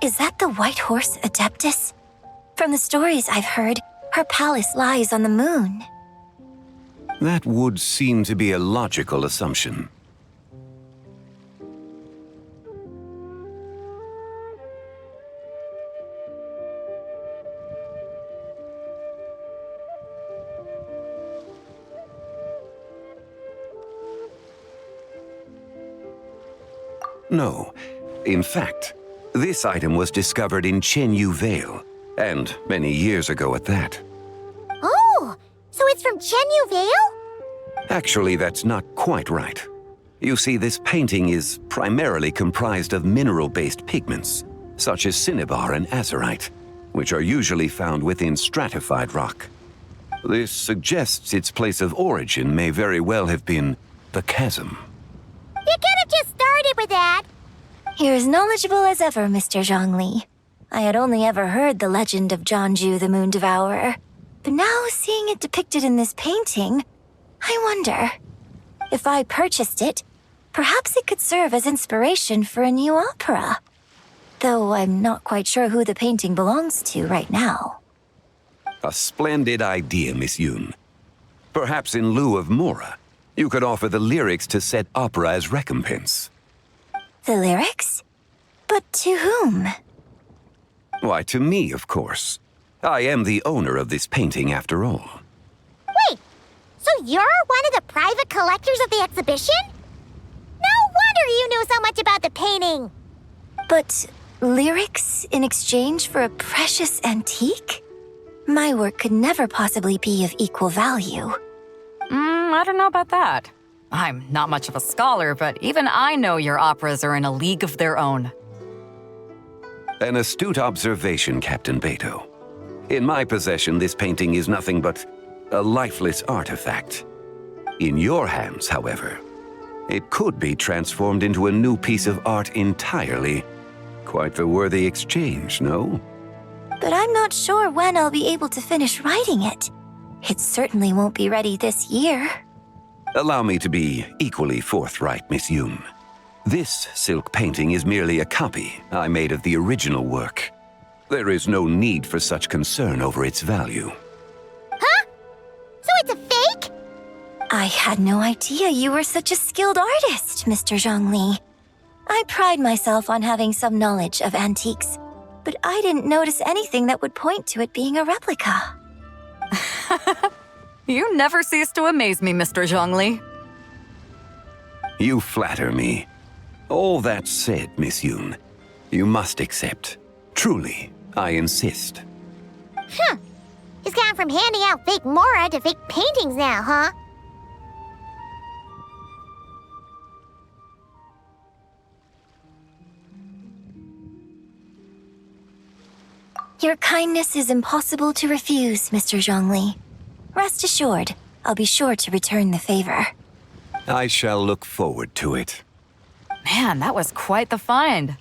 Speaker 5: Is that the white horse Adeptus? From the stories I've heard, her palace lies on the moon.
Speaker 14: That would seem to be a logical assumption. No. In fact, this item was discovered in Chenyu Vale, and many years ago at that.
Speaker 3: Oh, so it's from Chenyu Vale?
Speaker 14: Actually, that's not quite right. You see, this painting is primarily comprised of mineral-based pigments, such as cinnabar and azurite, which are usually found within stratified rock. This suggests its place of origin may very well have been the chasm.
Speaker 3: You could have just started with that.
Speaker 5: You're as knowledgeable as ever, Mr. Zhongli. I had only ever heard the legend of Jianzhu the Moon Devourer, but now seeing it depicted in this painting, I wonder, if I purchased it, perhaps it could serve as inspiration for a new opera. Though I'm not quite sure who the painting belongs to right now.
Speaker 14: A splendid idea, Miss Yoon. Perhaps in lieu of Mora, you could offer the lyrics to said opera as recompense.
Speaker 5: The lyrics? But to whom?
Speaker 14: Why, to me, of course. I am the owner of this painting, after all.
Speaker 3: Wait, so you're one of the private collectors of the exhibition? No wonder you knew so much about the painting.
Speaker 5: But lyrics in exchange for a precious antique? My work could never possibly be of equal value.
Speaker 15: I don't know about that. I'm not much of a scholar, but even I know your operas are in a league of their own.
Speaker 14: An astute observation, Captain Beto. In my possession, this painting is nothing but a lifeless artifact. In your hands, however, it could be transformed into a new piece of art entirely. Quite the worthy exchange, no?
Speaker 5: But I'm not sure when I'll be able to finish writing it. It certainly won't be ready this year.
Speaker 14: Allow me to be equally forthright, Miss Yoon. This silk painting is merely a copy I made of the original work. There is no need for such concern over its value.
Speaker 3: Huh? So it's a fake?
Speaker 5: I had no idea you were such a skilled artist, Mr. Zhongli. I pride myself on having some knowledge of antiques, but I didn't notice anything that would point to it being a replica.
Speaker 15: You never cease to amaze me, Mr. Zhongli.
Speaker 14: You flatter me. All that said, Miss Yoon, you must accept. Truly, I insist.
Speaker 3: Huh. He's gone from handing out fake Mora to fake paintings now, huh?
Speaker 5: Your kindness is impossible to refuse, Mr. Zhongli. Rest assured, I'll be sure to return the favor.
Speaker 14: I shall look forward to it.
Speaker 15: Man, that was quite the find.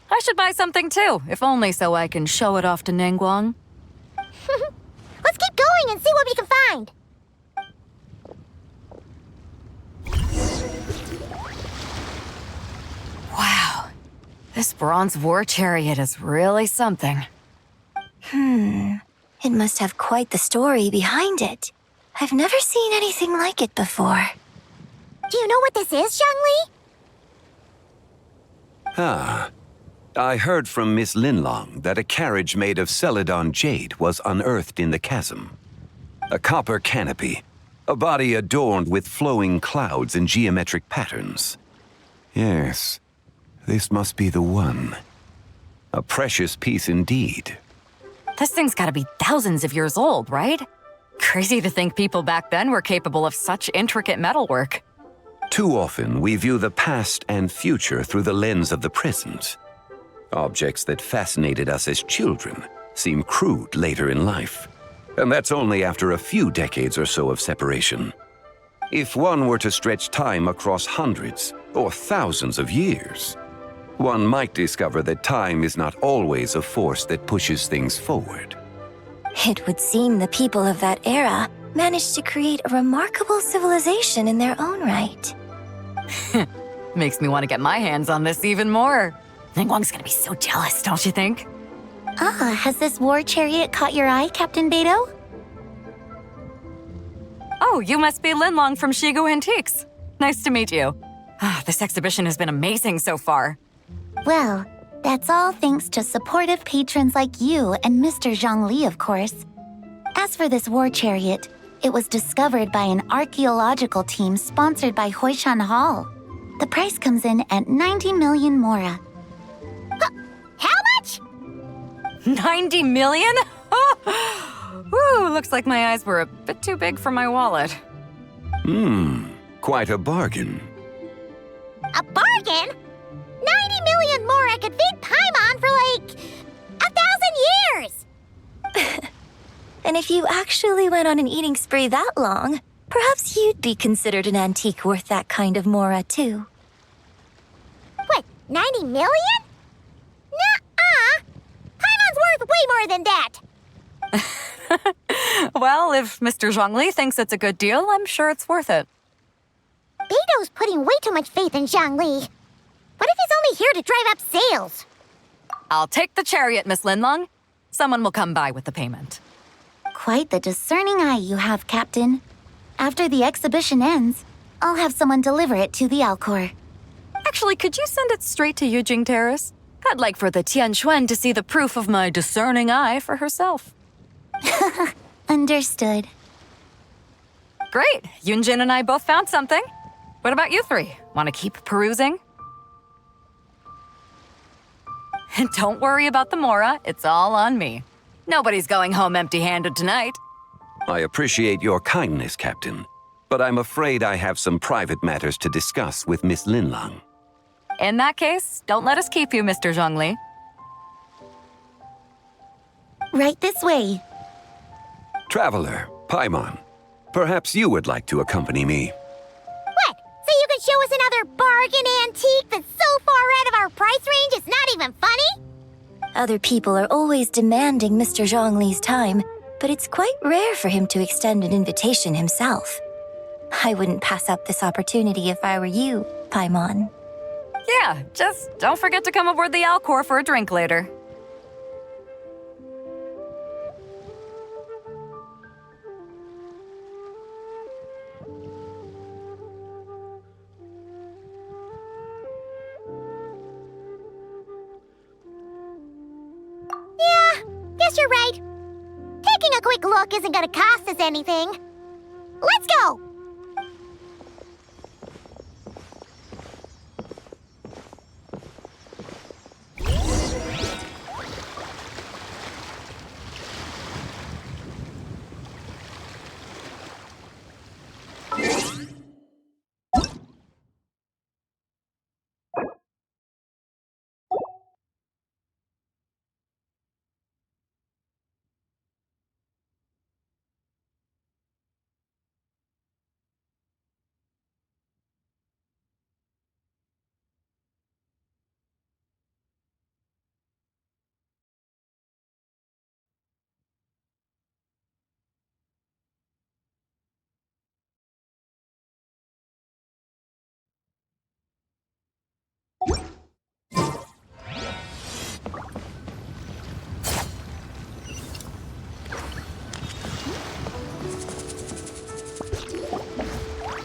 Speaker 15: I should buy something too, if only so I can show it off to Ningguang.
Speaker 3: Let's keep going and see what we can find.
Speaker 15: Wow, this bronze war chariot is really something.
Speaker 5: It must have quite the story behind it. I've never seen anything like it before.
Speaker 3: Do you know what this is, Zhongli?
Speaker 14: Ah. I heard from Miss Linlong that a carriage made of Celadon jade was unearthed in the chasm. A copper canopy, a body adorned with flowing clouds and geometric patterns. Yes, this must be the one. A precious piece indeed.
Speaker 15: This thing's gotta be thousands of years old, right? Crazy to think people back then were capable of such intricate metalwork.
Speaker 14: Too often, we view the past and future through the lens of the present. Objects that fascinated us as children seem crude later in life. And that's only after a few decades or so of separation. If one were to stretch time across hundreds or thousands of years, one might discover that time is not always a force that pushes things forward.
Speaker 5: It would seem the people of that era managed to create a remarkable civilization in their own right.
Speaker 15: Makes me want to get my hands on this even more. Ningguang's gonna be so jealous, don't you think?
Speaker 3: Has this war chariot caught your eye, Captain Beto?
Speaker 15: Oh, you must be Linlong from Shigu Antiques. Nice to meet you. This exhibition has been amazing so far.
Speaker 3: Well, that's all thanks to supportive patrons like you and Mr. Zhongli, of course. As for this war chariot, it was discovered by an archaeological team sponsored by Hoishan Hall. The price comes in at 90 million Mora. How much?
Speaker 15: 90 million? Whew, looks like my eyes were a bit too big for my wallet.
Speaker 14: Quite a bargain.
Speaker 3: A bargain? 90 million more I could feed Paimon for like 1,000 years!
Speaker 16: And if you actually went on an eating spree that long, perhaps you'd be considered an antique worth that kind of mora, too.
Speaker 3: What, 90 million? Nuh-uh! Paimon's worth way more than that!
Speaker 15: Well, if Mr. Zhongli thinks it's a good deal, I'm sure it's worth it.
Speaker 3: Beto's putting way too much faith in Zhongli. What if he's only here to drive up sales?
Speaker 15: I'll take the chariot, Miss Linlong. Someone will come by with the payment.
Speaker 16: Quite the discerning eye you have, Captain. After the exhibition ends, I'll have someone deliver it to the Alcor.
Speaker 15: Actually, could you send it straight to Yujing Terrace? I'd like for the Tianquan to see the proof of my discerning eye for herself.
Speaker 16: Understood.
Speaker 15: Great. Yunjin and I both found something. What about you three? Want to keep perusing? And don't worry about the mora. It's all on me. Nobody's going home empty-handed tonight.
Speaker 14: I appreciate your kindness, Captain, but I'm afraid I have some private matters to discuss with Miss Linlong.
Speaker 15: In that case, don't let us keep you, Mr. Zhongli.
Speaker 16: Right this way.
Speaker 14: Traveler, Paimon, perhaps you would like to accompany me.
Speaker 3: What? So you can show us another bargain antique that's so far out of our price range it's not even funny?
Speaker 16: Other people are always demanding Mr. Zhongli's time, but it's quite rare for him to extend an invitation himself. I wouldn't pass up this opportunity if I were you, Paimon.
Speaker 15: Yeah, just don't forget to come aboard the Alcor for a drink later.
Speaker 3: Yeah, guess you're right. Taking a quick look isn't gonna cost us anything. Let's go!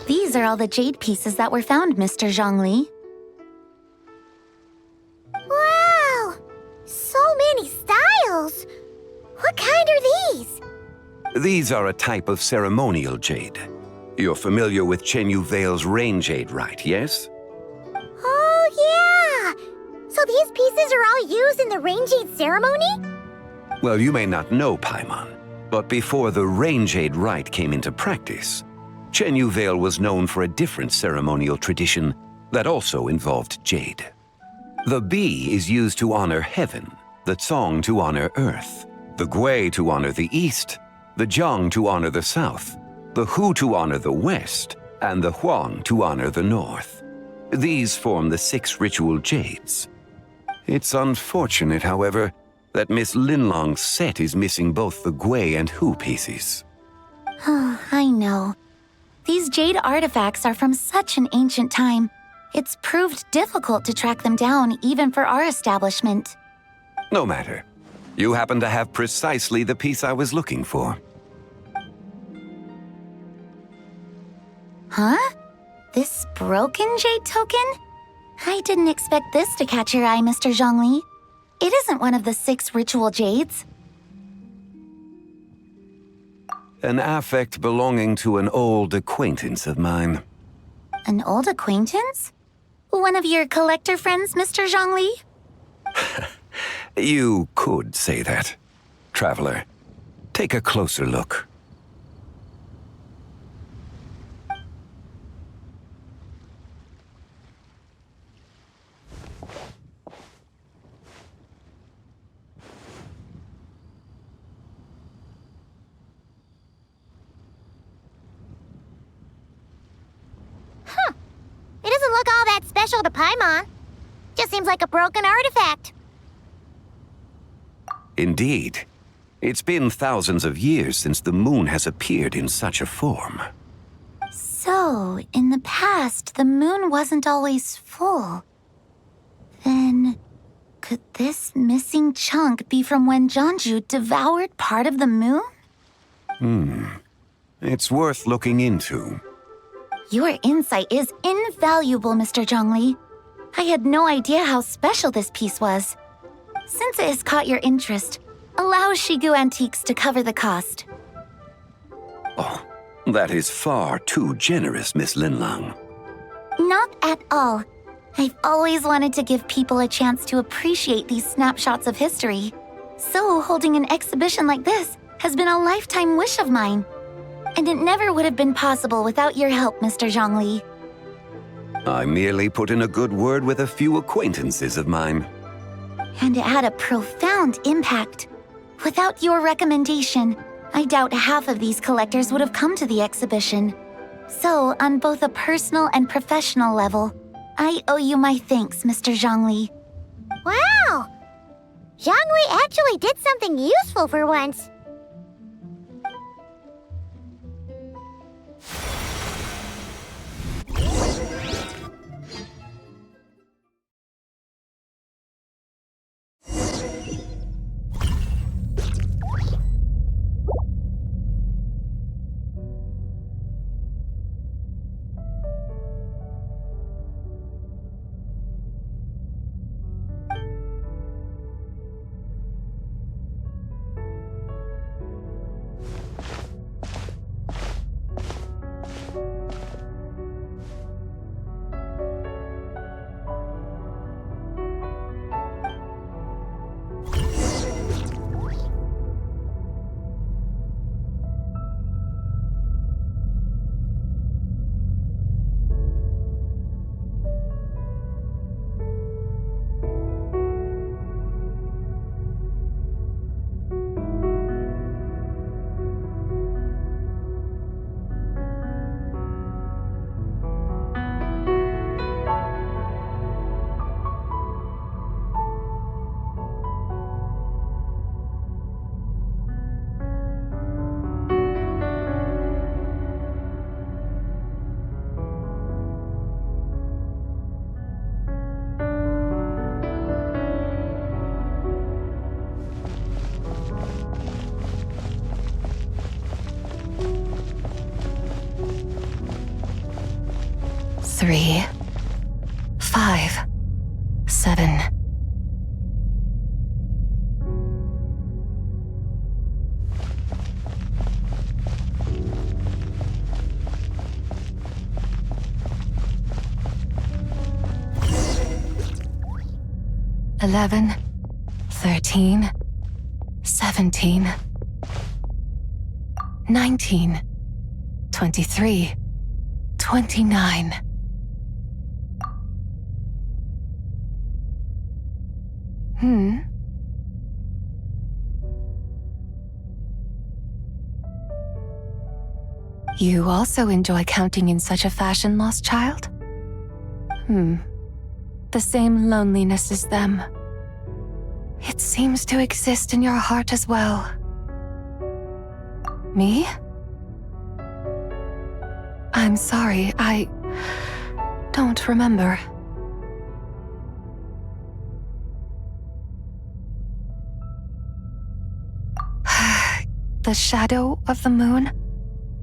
Speaker 16: These are all the jade pieces that were found, Mr. Zhongli.
Speaker 3: Wow! So many styles! What kind are these?
Speaker 14: These are a type of ceremonial jade. You're familiar with Chenyu Vale's rain jade, right, yes?
Speaker 3: Oh, yeah! So these pieces are all used in the rain jade ceremony?
Speaker 14: Well, you may not know, Paimon, but before the rain jade rite came into practice, Chenyu Vale was known for a different ceremonial tradition that also involved jade. The bee is used to honor heaven, the Tsong to honor earth, the Gui to honor the east, the Jiang to honor the south, the Hu to honor the west, and the Huang to honor the north. These form the 6 ritual jades. It's unfortunate, however, that Miss Linlong's set is missing both the Gui and Hu pieces.
Speaker 16: Oh, I know. These jade artifacts are from such an ancient time. It's proved difficult to track them down, even for our establishment.
Speaker 14: No matter. You happen to have precisely the piece I was looking for.
Speaker 16: Huh? This broken jade token? I didn't expect this to catch your eye, Mr. Zhongli. It isn't one of the 6 ritual jades.
Speaker 14: An affect belonging to an old acquaintance of mine.
Speaker 16: An old acquaintance? One of your collector friends, Mr. Zhongli?
Speaker 14: You could say that, traveler. Take a closer look.
Speaker 3: It doesn't look all that special to Paimon. Just seems like a broken artifact.
Speaker 14: Indeed. It's been thousands of years since the moon has appeared in such a form.
Speaker 4: So, in the past, the moon wasn't always full. Then, could this missing chunk be from when Jeonju devoured part of the moon?
Speaker 14: It's worth looking into.
Speaker 4: Your insight is invaluable, Mr. Zhongli. I had no idea how special this piece was. Since it has caught your interest, allow Shigu Antiques to cover the cost.
Speaker 14: Oh, that is far too generous, Miss Linlang.
Speaker 4: Not at all. I've always wanted to give people a chance to appreciate these snapshots of history. So holding an exhibition like this has been a lifetime wish of mine. And it never would have been possible without your help, Mr. Zhongli.
Speaker 14: I merely put in a good word with a few acquaintances of mine.
Speaker 4: And it had a profound impact. Without your recommendation, I doubt half of these collectors would have come to the exhibition. So, on both a personal and professional level, I owe you my thanks, Mr. Zhongli.
Speaker 3: Wow! Zhongli actually did something useful for once.
Speaker 2: Three, 5, 7. Eleven, 13, 17, 19, 23, 29. You also enjoy counting in such a fashion, lost child? The same loneliness as them. It seems to exist in your heart as well. Me? I'm sorry, I don't remember. The shadow of the moon?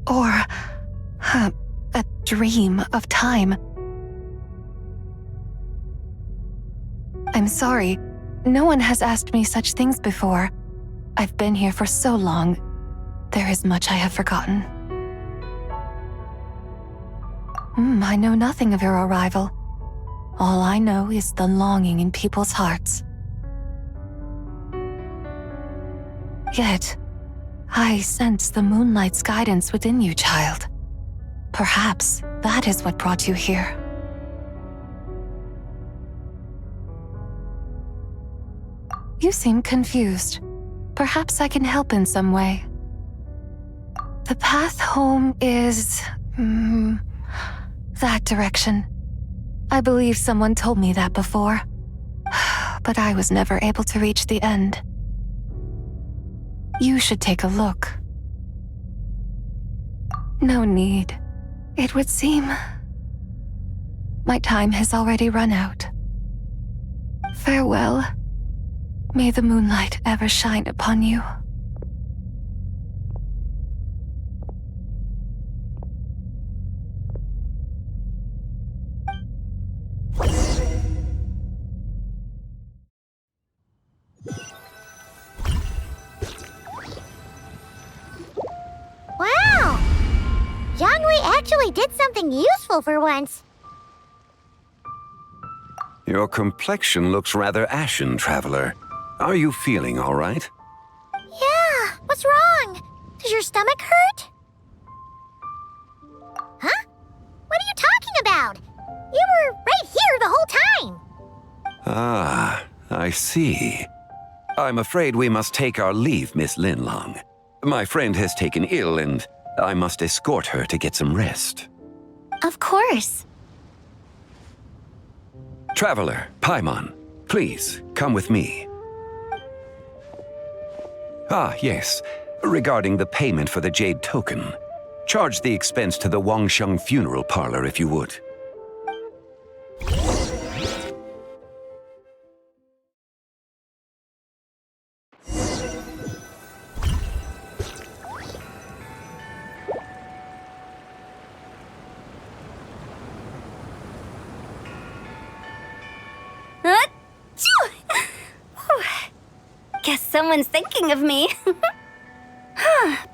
Speaker 2: Or a dream of time? I'm sorry. No one has asked me such things before. I've been here for so long. There is much I have forgotten. I know nothing of your arrival. All I know is the longing in people's hearts. Yet, I sense the moonlight's guidance within you, child. Perhaps that is what brought you here. You seem confused. Perhaps I can help in some way. The path home is... that direction. I believe someone told me that before. But I was never able to reach the end. You should take a look. No need. It would seem... my time has already run out. Farewell. May the moonlight ever shine upon you.
Speaker 3: Wow! Zhongli actually did something useful for once.
Speaker 14: Your complexion looks rather ashen, traveler. Are you feeling all right?
Speaker 3: Yeah, what's wrong? Does your stomach hurt? Huh? What are you talking about? You were right here the whole time.
Speaker 14: Ah, I see. I'm afraid we must take our leave, Miss Linlong. My friend has taken ill and I must escort her to get some rest.
Speaker 3: Of course.
Speaker 14: Traveler, Paimon, please, come with me. Ah, yes. Regarding the payment for the Jade Token. Charge the expense to the Wangsheng Funeral Parlor if you would.
Speaker 4: Guess someone's thinking of me.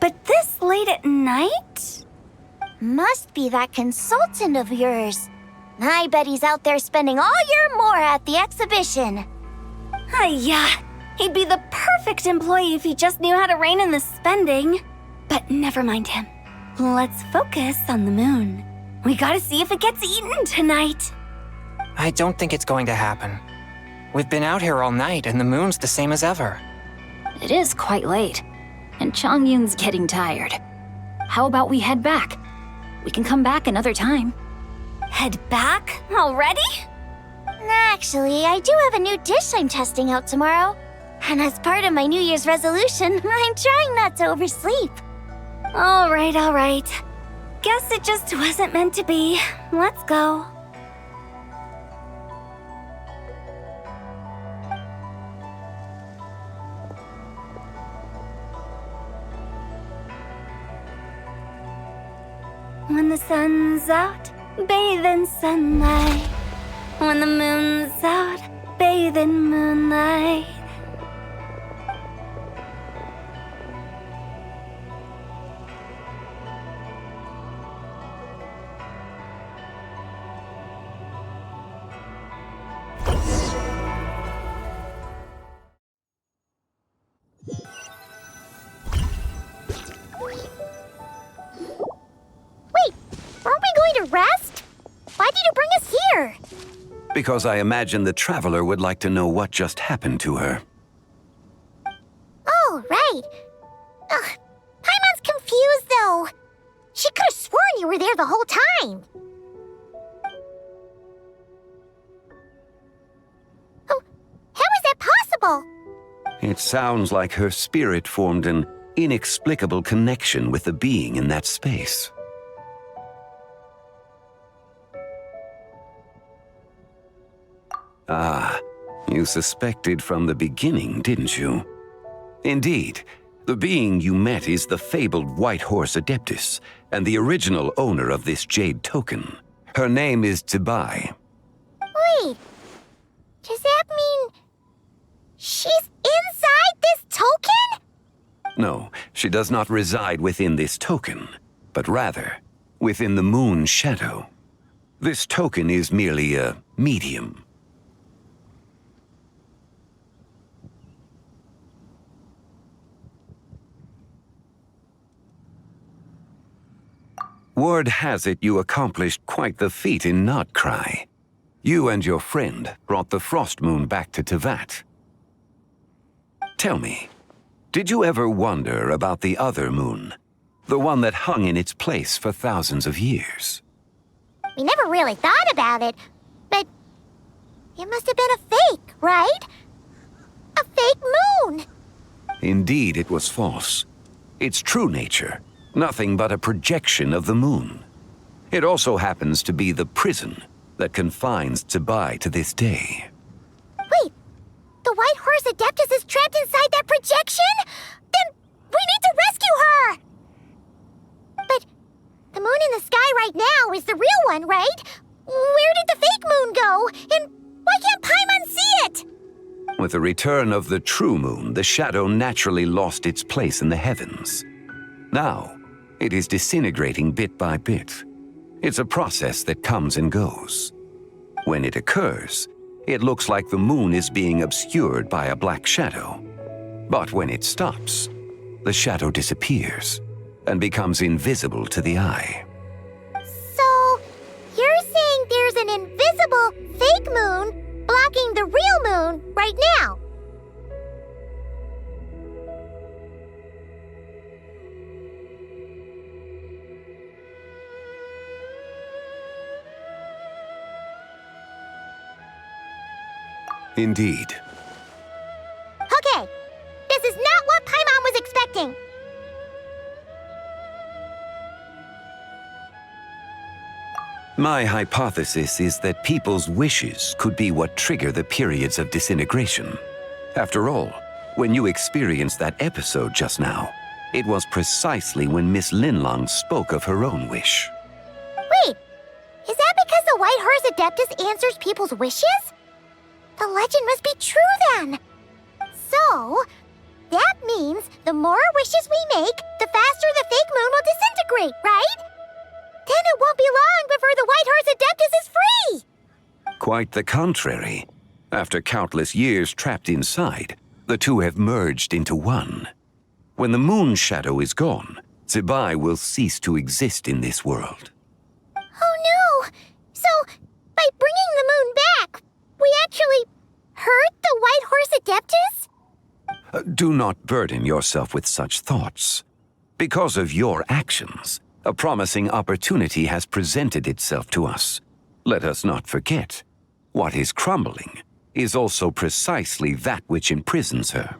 Speaker 4: But this late at night?
Speaker 3: Must be that consultant of yours. I bet he's out there spending all year more at the exhibition.
Speaker 4: Yeah, he'd be the perfect employee if he just knew how to rein in the spending. But never mind him. Let's focus on the moon. We gotta see if it gets eaten tonight.
Speaker 7: I don't think it's going to happen. We've been out here all night and the moon's the same as ever.
Speaker 10: It is quite late, and Chongyun's getting tired. How about we head back? We can come back another time.
Speaker 4: Head back? Already?
Speaker 3: Actually, I do have a new dish I'm testing out tomorrow. And as part of my New Year's resolution, I'm trying not to oversleep.
Speaker 4: All right. Guess it just wasn't meant to be. Let's go. When the sun's out, bathe in sunlight. When the moon's out, bathe in moonlight.
Speaker 3: Aren't we going to rest? Why did you bring us here?
Speaker 14: Because I imagine the traveler would like to know what just happened to her.
Speaker 3: Oh, right. Paimon's confused, though. She could have sworn you were there the whole time. Oh, how is that possible?
Speaker 14: It sounds like her spirit formed an inexplicable connection with the being in that space. Ah, you suspected from the beginning, didn't you? Indeed, the being you met is the fabled White Horse Adeptus, and the original owner of this Jade Token. Her name is Tibai.
Speaker 3: Wait, does that mean she's inside this token?
Speaker 14: No, she does not reside within this token, but rather within the moon's shadow. This token is merely a medium. Word has it you accomplished quite the feat in Notcry. You and your friend brought the Frost Moon back to Tevat. Tell me, did you ever wonder about the other moon? The one that hung in its place for thousands of years?
Speaker 3: We never really thought about it, but it must have been a fake, right? A fake moon!
Speaker 14: Indeed, it was false. Its true nature, nothing but a projection of the moon. It also happens to be the prison that confines Tsebai to this day.
Speaker 3: Wait, the White Horse Adeptus is trapped inside that projection? Then we need to rescue her! But the moon in the sky right now is the real one, right? Where did the fake moon go? And why can't Paimon see it?
Speaker 14: With the return of the true moon, the shadow naturally lost its place in the heavens. Now, it is disintegrating bit by bit. It's a process that comes and goes. When it occurs, it looks like the moon is being obscured by a black shadow. But when it stops, the shadow disappears and becomes invisible to the eye.
Speaker 3: So, you're saying there's an invisible fake moon blocking the real moon right now?
Speaker 14: Indeed.
Speaker 3: Okay, this is not what Paimon was expecting.
Speaker 14: My hypothesis is that people's wishes could be what trigger the periods of disintegration. After all, when you experienced that episode just now, it was precisely when Miss Linlong spoke of her own wish.
Speaker 3: Wait, is that because the White Horse Adeptus answers people's wishes? The legend must be true then. So, that means the more wishes we make, the faster the fake moon will disintegrate, right? Then it won't be long before the White Horse Adeptus is free!
Speaker 14: Quite the contrary. After countless years trapped inside, the two have merged into one. When the moon shadow is gone, Tsebai will cease to exist in this world.
Speaker 3: Oh no! So, by bringing the moon back, we actually hurt the White Horse Adeptus?
Speaker 14: Do not burden yourself with such thoughts. Because of your actions, a promising opportunity has presented itself to us. Let us not forget, what is crumbling is also precisely that which imprisons her.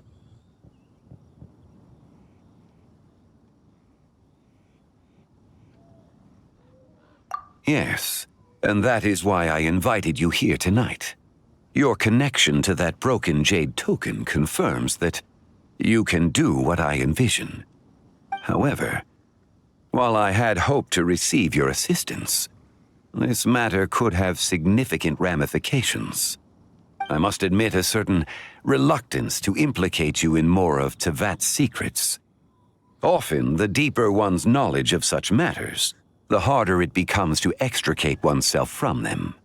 Speaker 14: Yes, and that is why I invited you here tonight. Your connection to that broken jade token confirms that you can do what I envision. However, while I had hoped to receive your assistance, this matter could have significant ramifications. I must admit a certain reluctance to implicate you in more of Tevat's secrets. Often, the deeper one's knowledge of such matters, the harder it becomes to extricate oneself from them.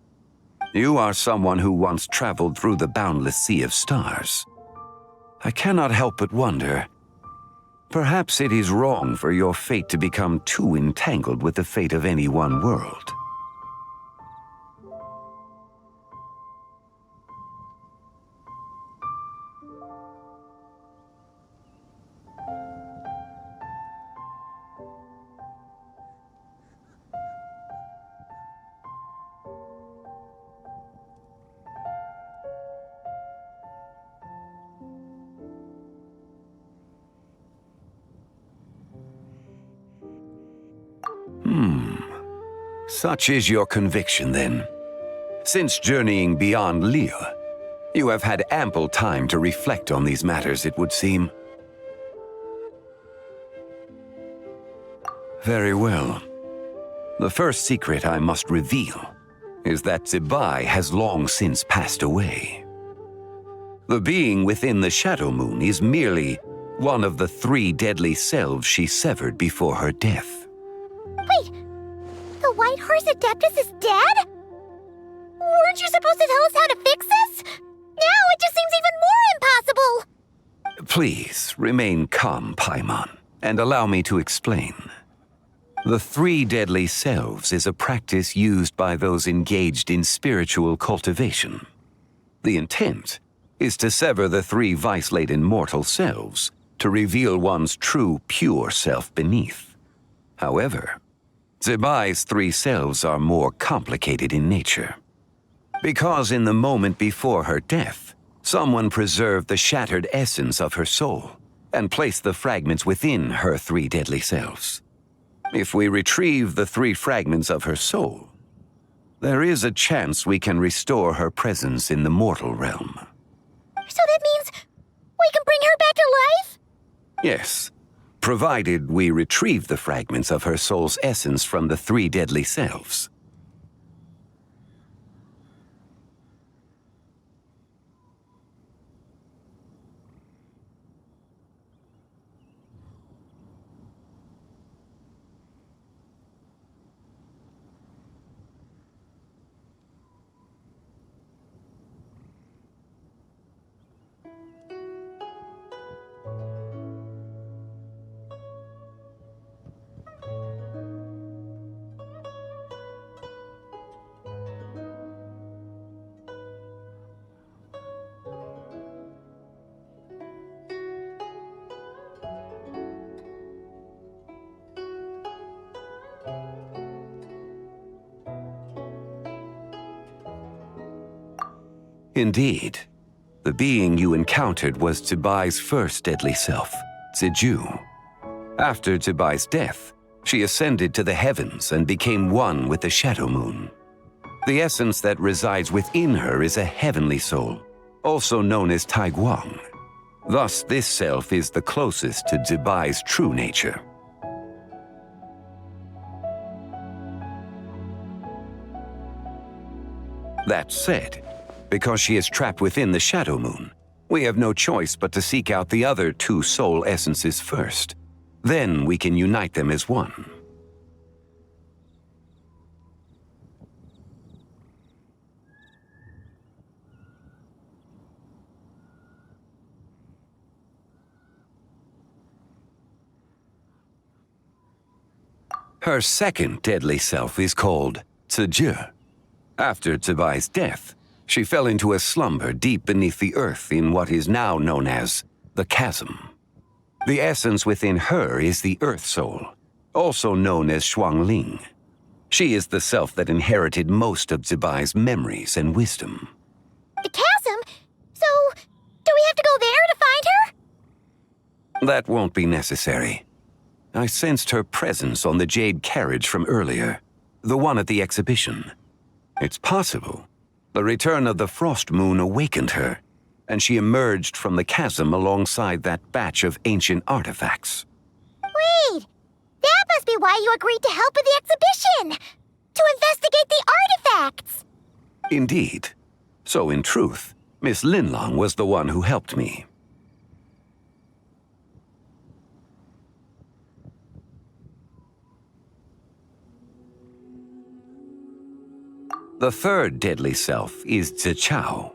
Speaker 14: You are someone who once traveled through the boundless sea of stars. I cannot help but wonder, perhaps it is wrong for your fate to become too entangled with the fate of any one world. Such is your conviction, then. Since journeying beyond Liyue, you have had ample time to reflect on these matters, it would seem. Very well. The first secret I must reveal is that Tsebai has long since passed away. The being within the Shadow Moon is merely one of the 3 deadly selves she severed before her death.
Speaker 3: Wait, the White Horse Adeptus is dead? Weren't you supposed to tell us how to fix this? Now it just seems even more impossible!
Speaker 14: Please, remain calm, Paimon, and allow me to explain. The three deadly selves is a practice used by those engaged in spiritual cultivation. The intent is to sever the three vice-laden mortal selves to reveal one's true, pure self beneath. However, Zibai's three selves are more complicated in nature. Because in the moment before her death, someone preserved the shattered essence of her soul and placed the fragments within her three deadly selves. If we retrieve the three fragments of her soul, there is a chance we can restore her presence in the mortal realm.
Speaker 3: So that means we can bring her back to life?
Speaker 14: Yes, provided we retrieve the fragments of her soul's essence from the three deadly selves. Indeed, the being you encountered was Zibai's first deadly self, Ziju. After Zibai's death, she ascended to the heavens and became one with the Shadow Moon. The essence that resides within her is a heavenly soul, also known as Taiguang. Thus, this self is the closest to Zibai's true nature. That said, because she is trapped within the Shadow Moon, we have no choice but to seek out the other two soul essences first. Then we can unite them as one. Her second deadly self is called Ziju. After Zibai's death, she fell into a slumber deep beneath the earth in what is now known as the Chasm. The essence within her is the Earth Soul, also known as Xuangling. She is the self that inherited most of Zibai's memories and wisdom.
Speaker 3: The chasm? So, do we have to go there to find her?
Speaker 14: That won't be necessary. I sensed her presence on the jade carriage from earlier, the one at the exhibition. It's possible the return of the Frost Moon awakened her, and she emerged from the chasm alongside that batch of ancient artifacts.
Speaker 3: Wait! That must be why you agreed to help with the exhibition! To investigate the artifacts!
Speaker 14: Indeed. So in truth, Miss Linlong was the one who helped me. The third deadly self is Zichao.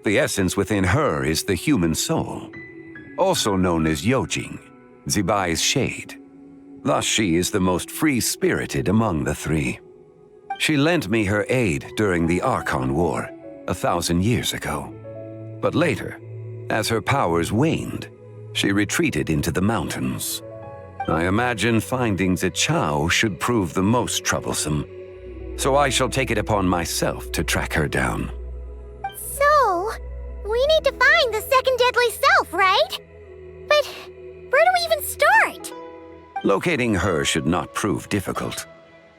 Speaker 14: The essence within her is the human soul, also known as Yojing, Zibai's shade. Thus she is the most free-spirited among the three. She lent me her aid during the Archon War 1,000 years ago. But later, as her powers waned, she retreated into the mountains. I imagine finding Zichao should prove the most troublesome, so I shall take it upon myself to track her down.
Speaker 3: So, we need to find the second deadly self, right? But where do we even start?
Speaker 14: Locating her should not prove difficult.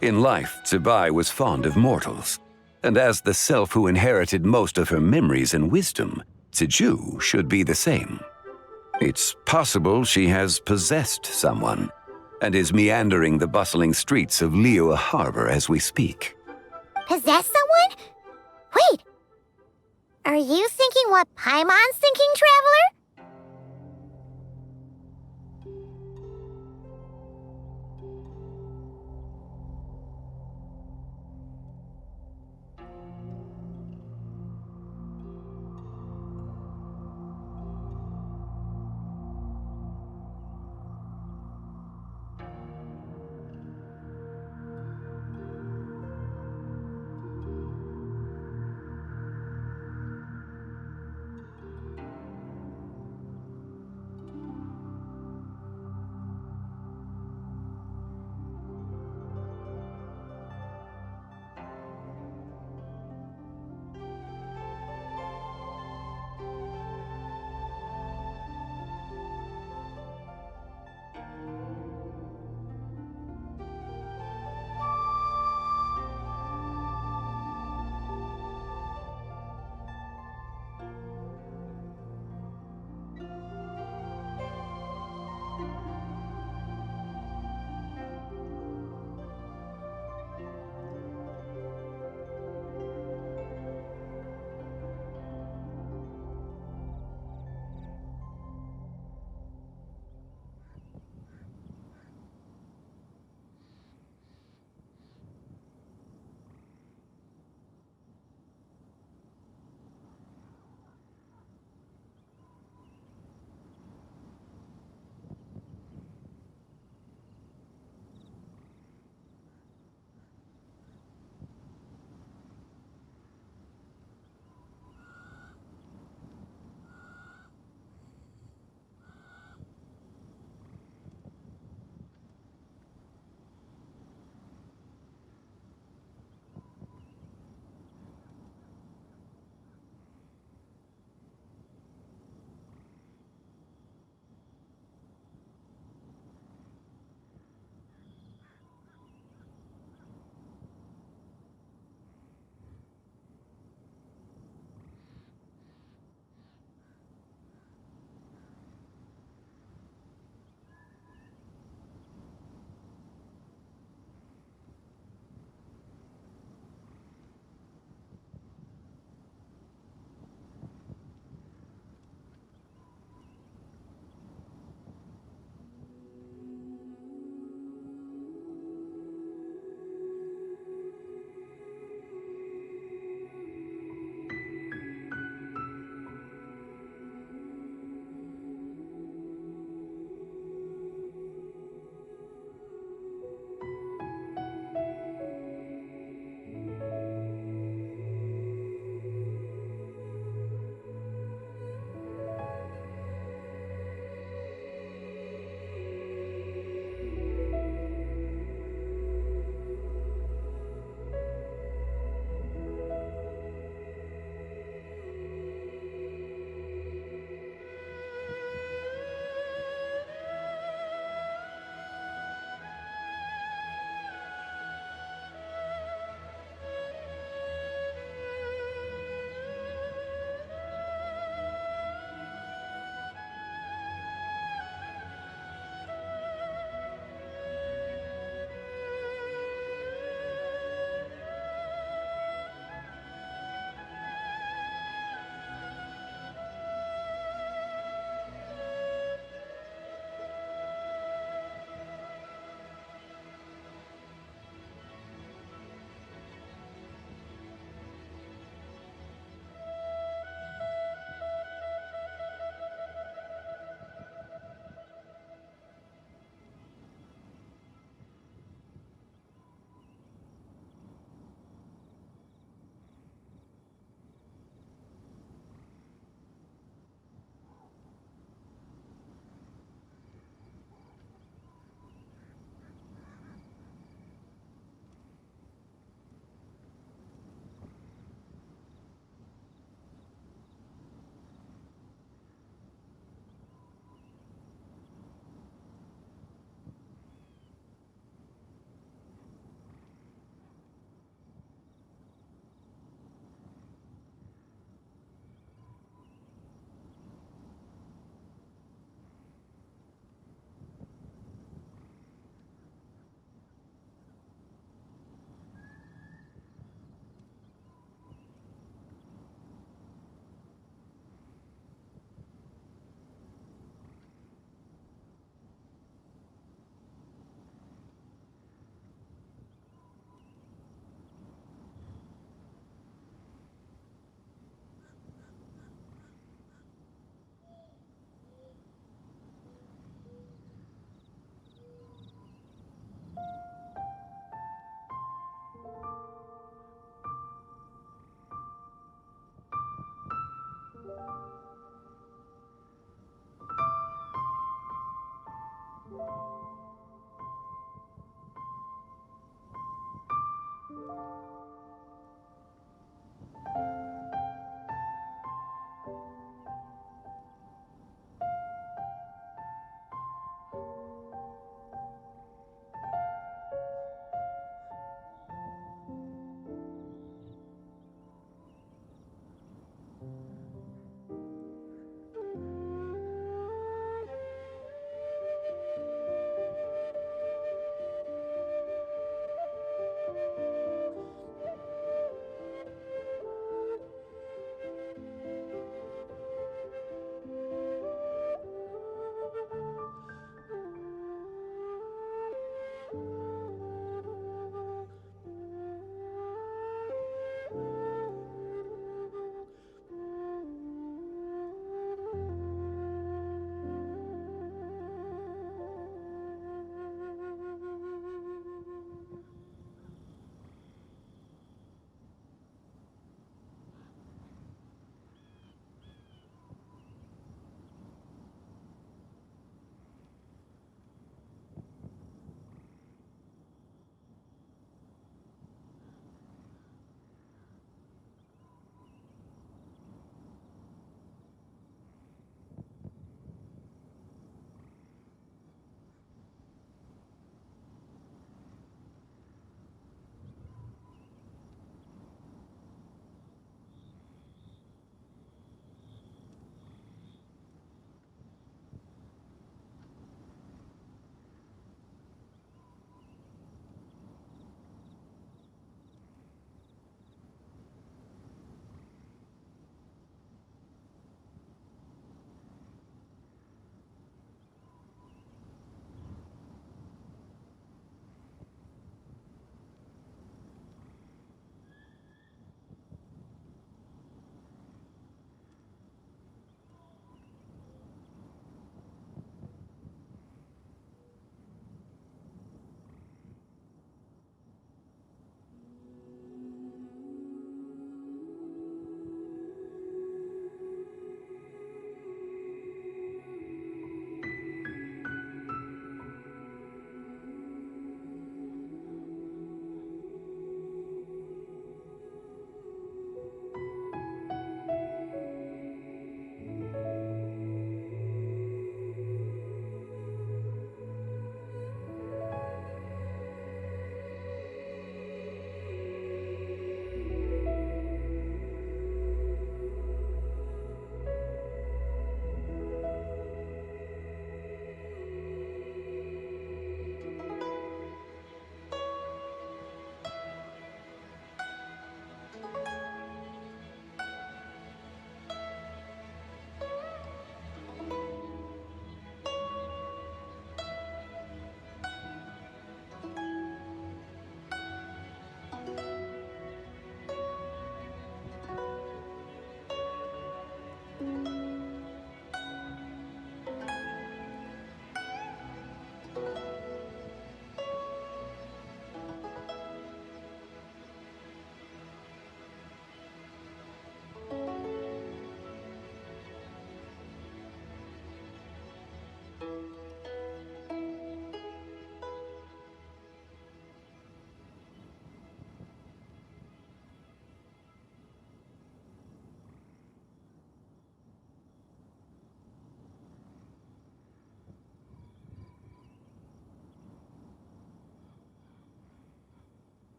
Speaker 14: In life, Zibai was fond of mortals, and as the self who inherited most of her memories and wisdom, Ziju should be the same. It's possible she has possessed someone, and is meandering the bustling streets of Liyue Harbor as we speak.
Speaker 3: Possess someone? Wait! Are you thinking what Paimon's thinking, Traveler?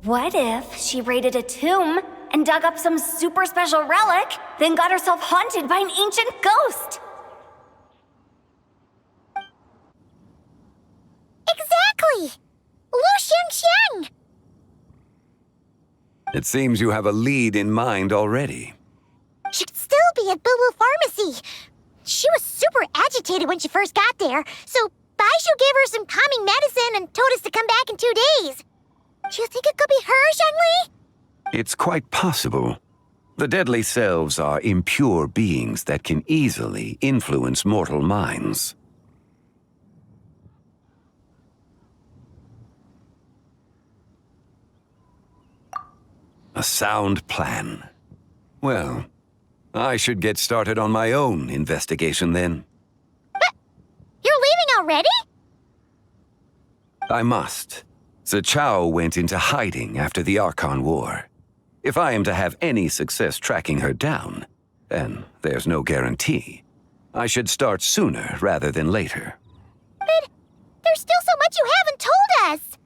Speaker 4: What if she raided a tomb and dug up some super special relic, then got herself haunted by an ancient ghost?
Speaker 3: Exactly! Lu Xiangxiang!
Speaker 14: It seems you have a lead in mind already.
Speaker 3: She'd still be at Boo Boo Pharmacy. She was super agitated when she first got there, so Baishu gave her some calming medicine and told us to come back in 2 days. Do you think it could be her, Zhengli?
Speaker 14: It's quite possible. The deadly selves are impure beings that can easily influence mortal minds. A sound plan. Well, I should get started on my own investigation then.
Speaker 3: But you're leaving already?
Speaker 14: I must. Zichao went into hiding after the Archon War. If I am to have any success tracking her down, and there's no guarantee, I should start sooner rather than later.
Speaker 3: But there's still so much you haven't told us.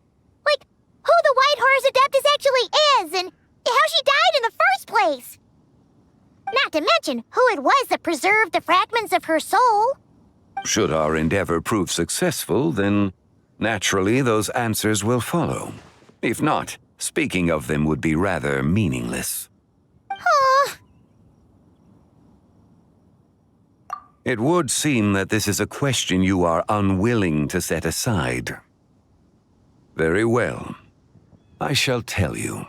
Speaker 3: Like, who the White Horse Adeptus actually is, and how she died in the first place. Not to mention who it was that preserved the fragments of her soul.
Speaker 14: Should our endeavor prove successful, then naturally those answers will follow. If not, speaking of them would be rather meaningless.
Speaker 3: Huh.
Speaker 14: It would seem that this is a question you are unwilling to set aside. Very well. I shall tell you.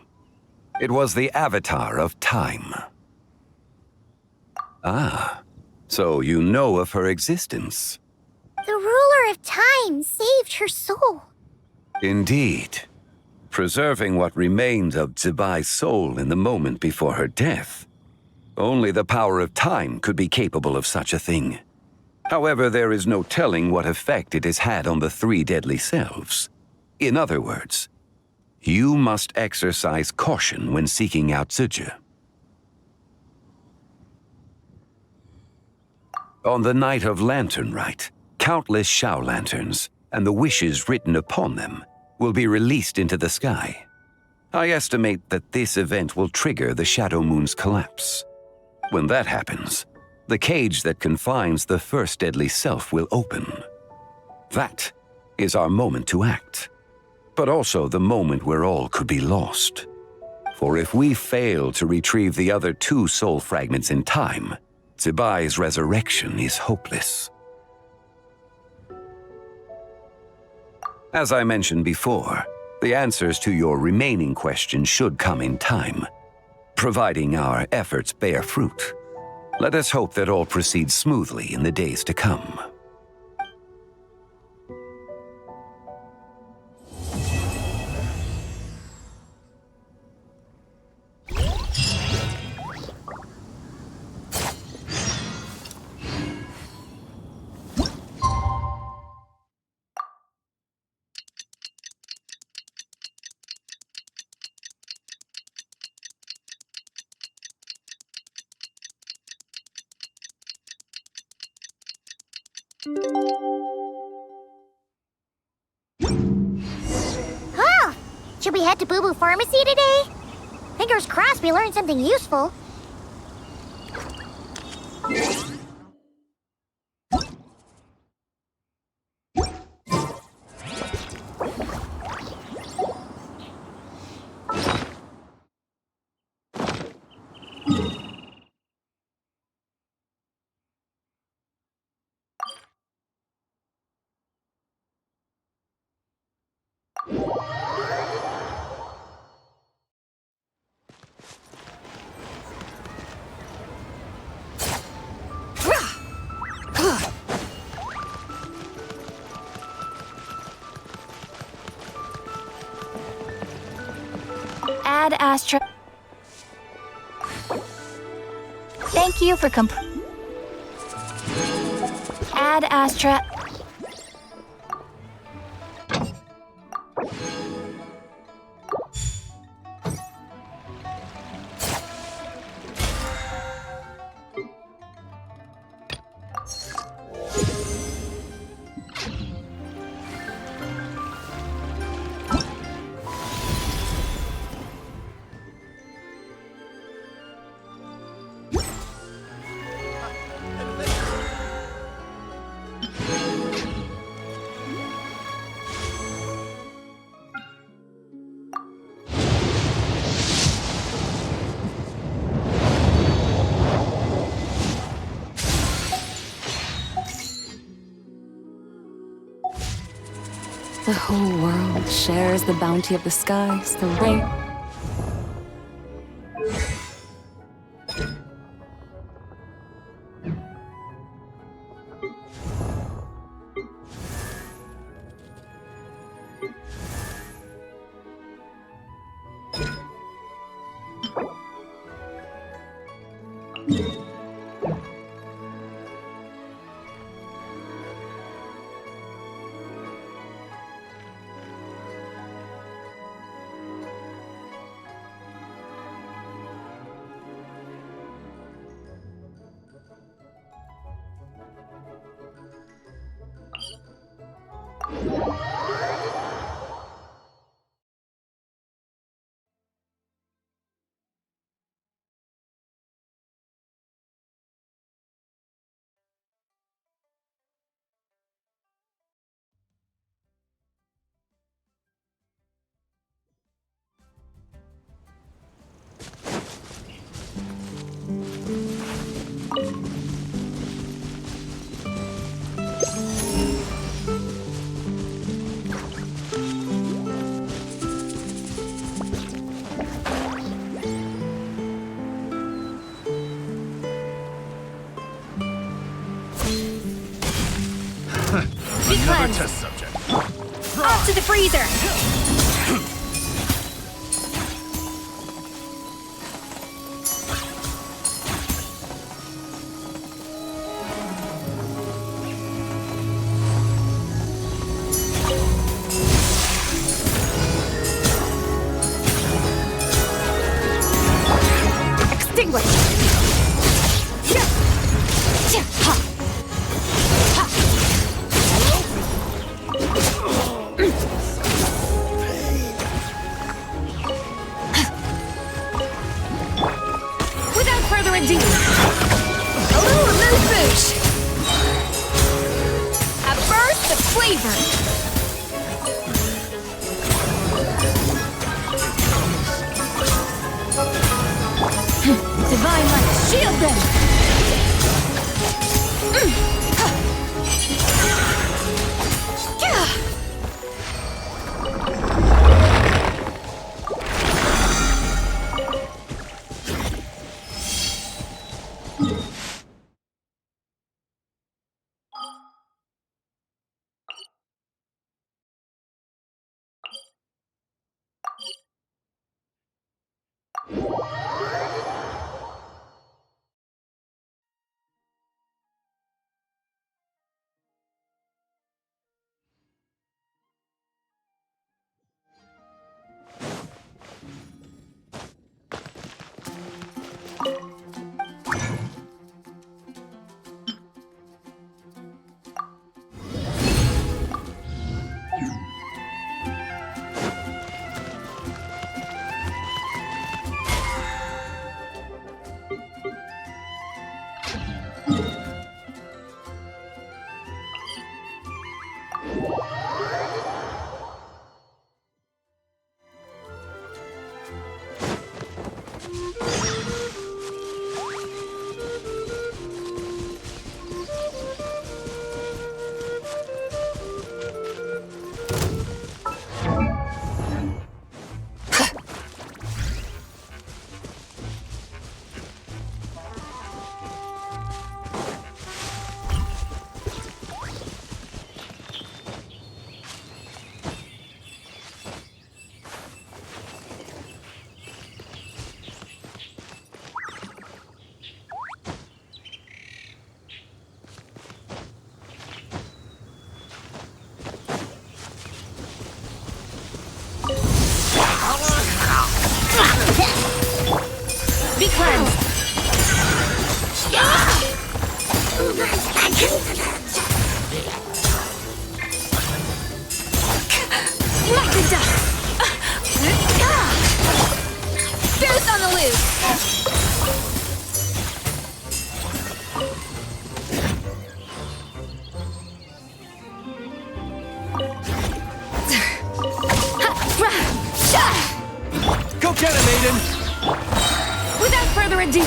Speaker 14: It was the Avatar of Time. Ah, so you know of her existence.
Speaker 3: The ruler of time saved her soul.
Speaker 14: Indeed. Preserving what remained of Zibai's soul in the moment before her death. Only the power of time could be capable of such a thing. However, there is no telling what effect it has had on the 3 deadly selves. In other words, you must exercise caution when seeking out Ziji. On the night of Lantern Rite, countless Shao lanterns and the wishes written upon them will be released into the sky. I estimate that this event will trigger the Shadow Moon's collapse. When that happens, the cage that confines the first deadly self will open. That is our moment to act, but also the moment where all could be lost. For if we fail to retrieve the other 2 soul fragments in time, Zibai's resurrection is hopeless. As I mentioned before, the answers to your remaining questions should come in time, providing our efforts bear fruit. Let us hope that all proceeds smoothly in the days to come.
Speaker 3: Huh. Should we head to Boo Boo Pharmacy today? Fingers crossed we learned something useful.
Speaker 10: Ad Astra. Thank you for Ad Astra.
Speaker 2: The whole world shares the bounty of the skies, the rain.
Speaker 1: Another test subject.
Speaker 8: Off to the freezer!
Speaker 2: Divine light, shield them! Be cleansed! Like the dust! Boost on the loose!
Speaker 1: Go get it, maiden!
Speaker 2: Without further ado!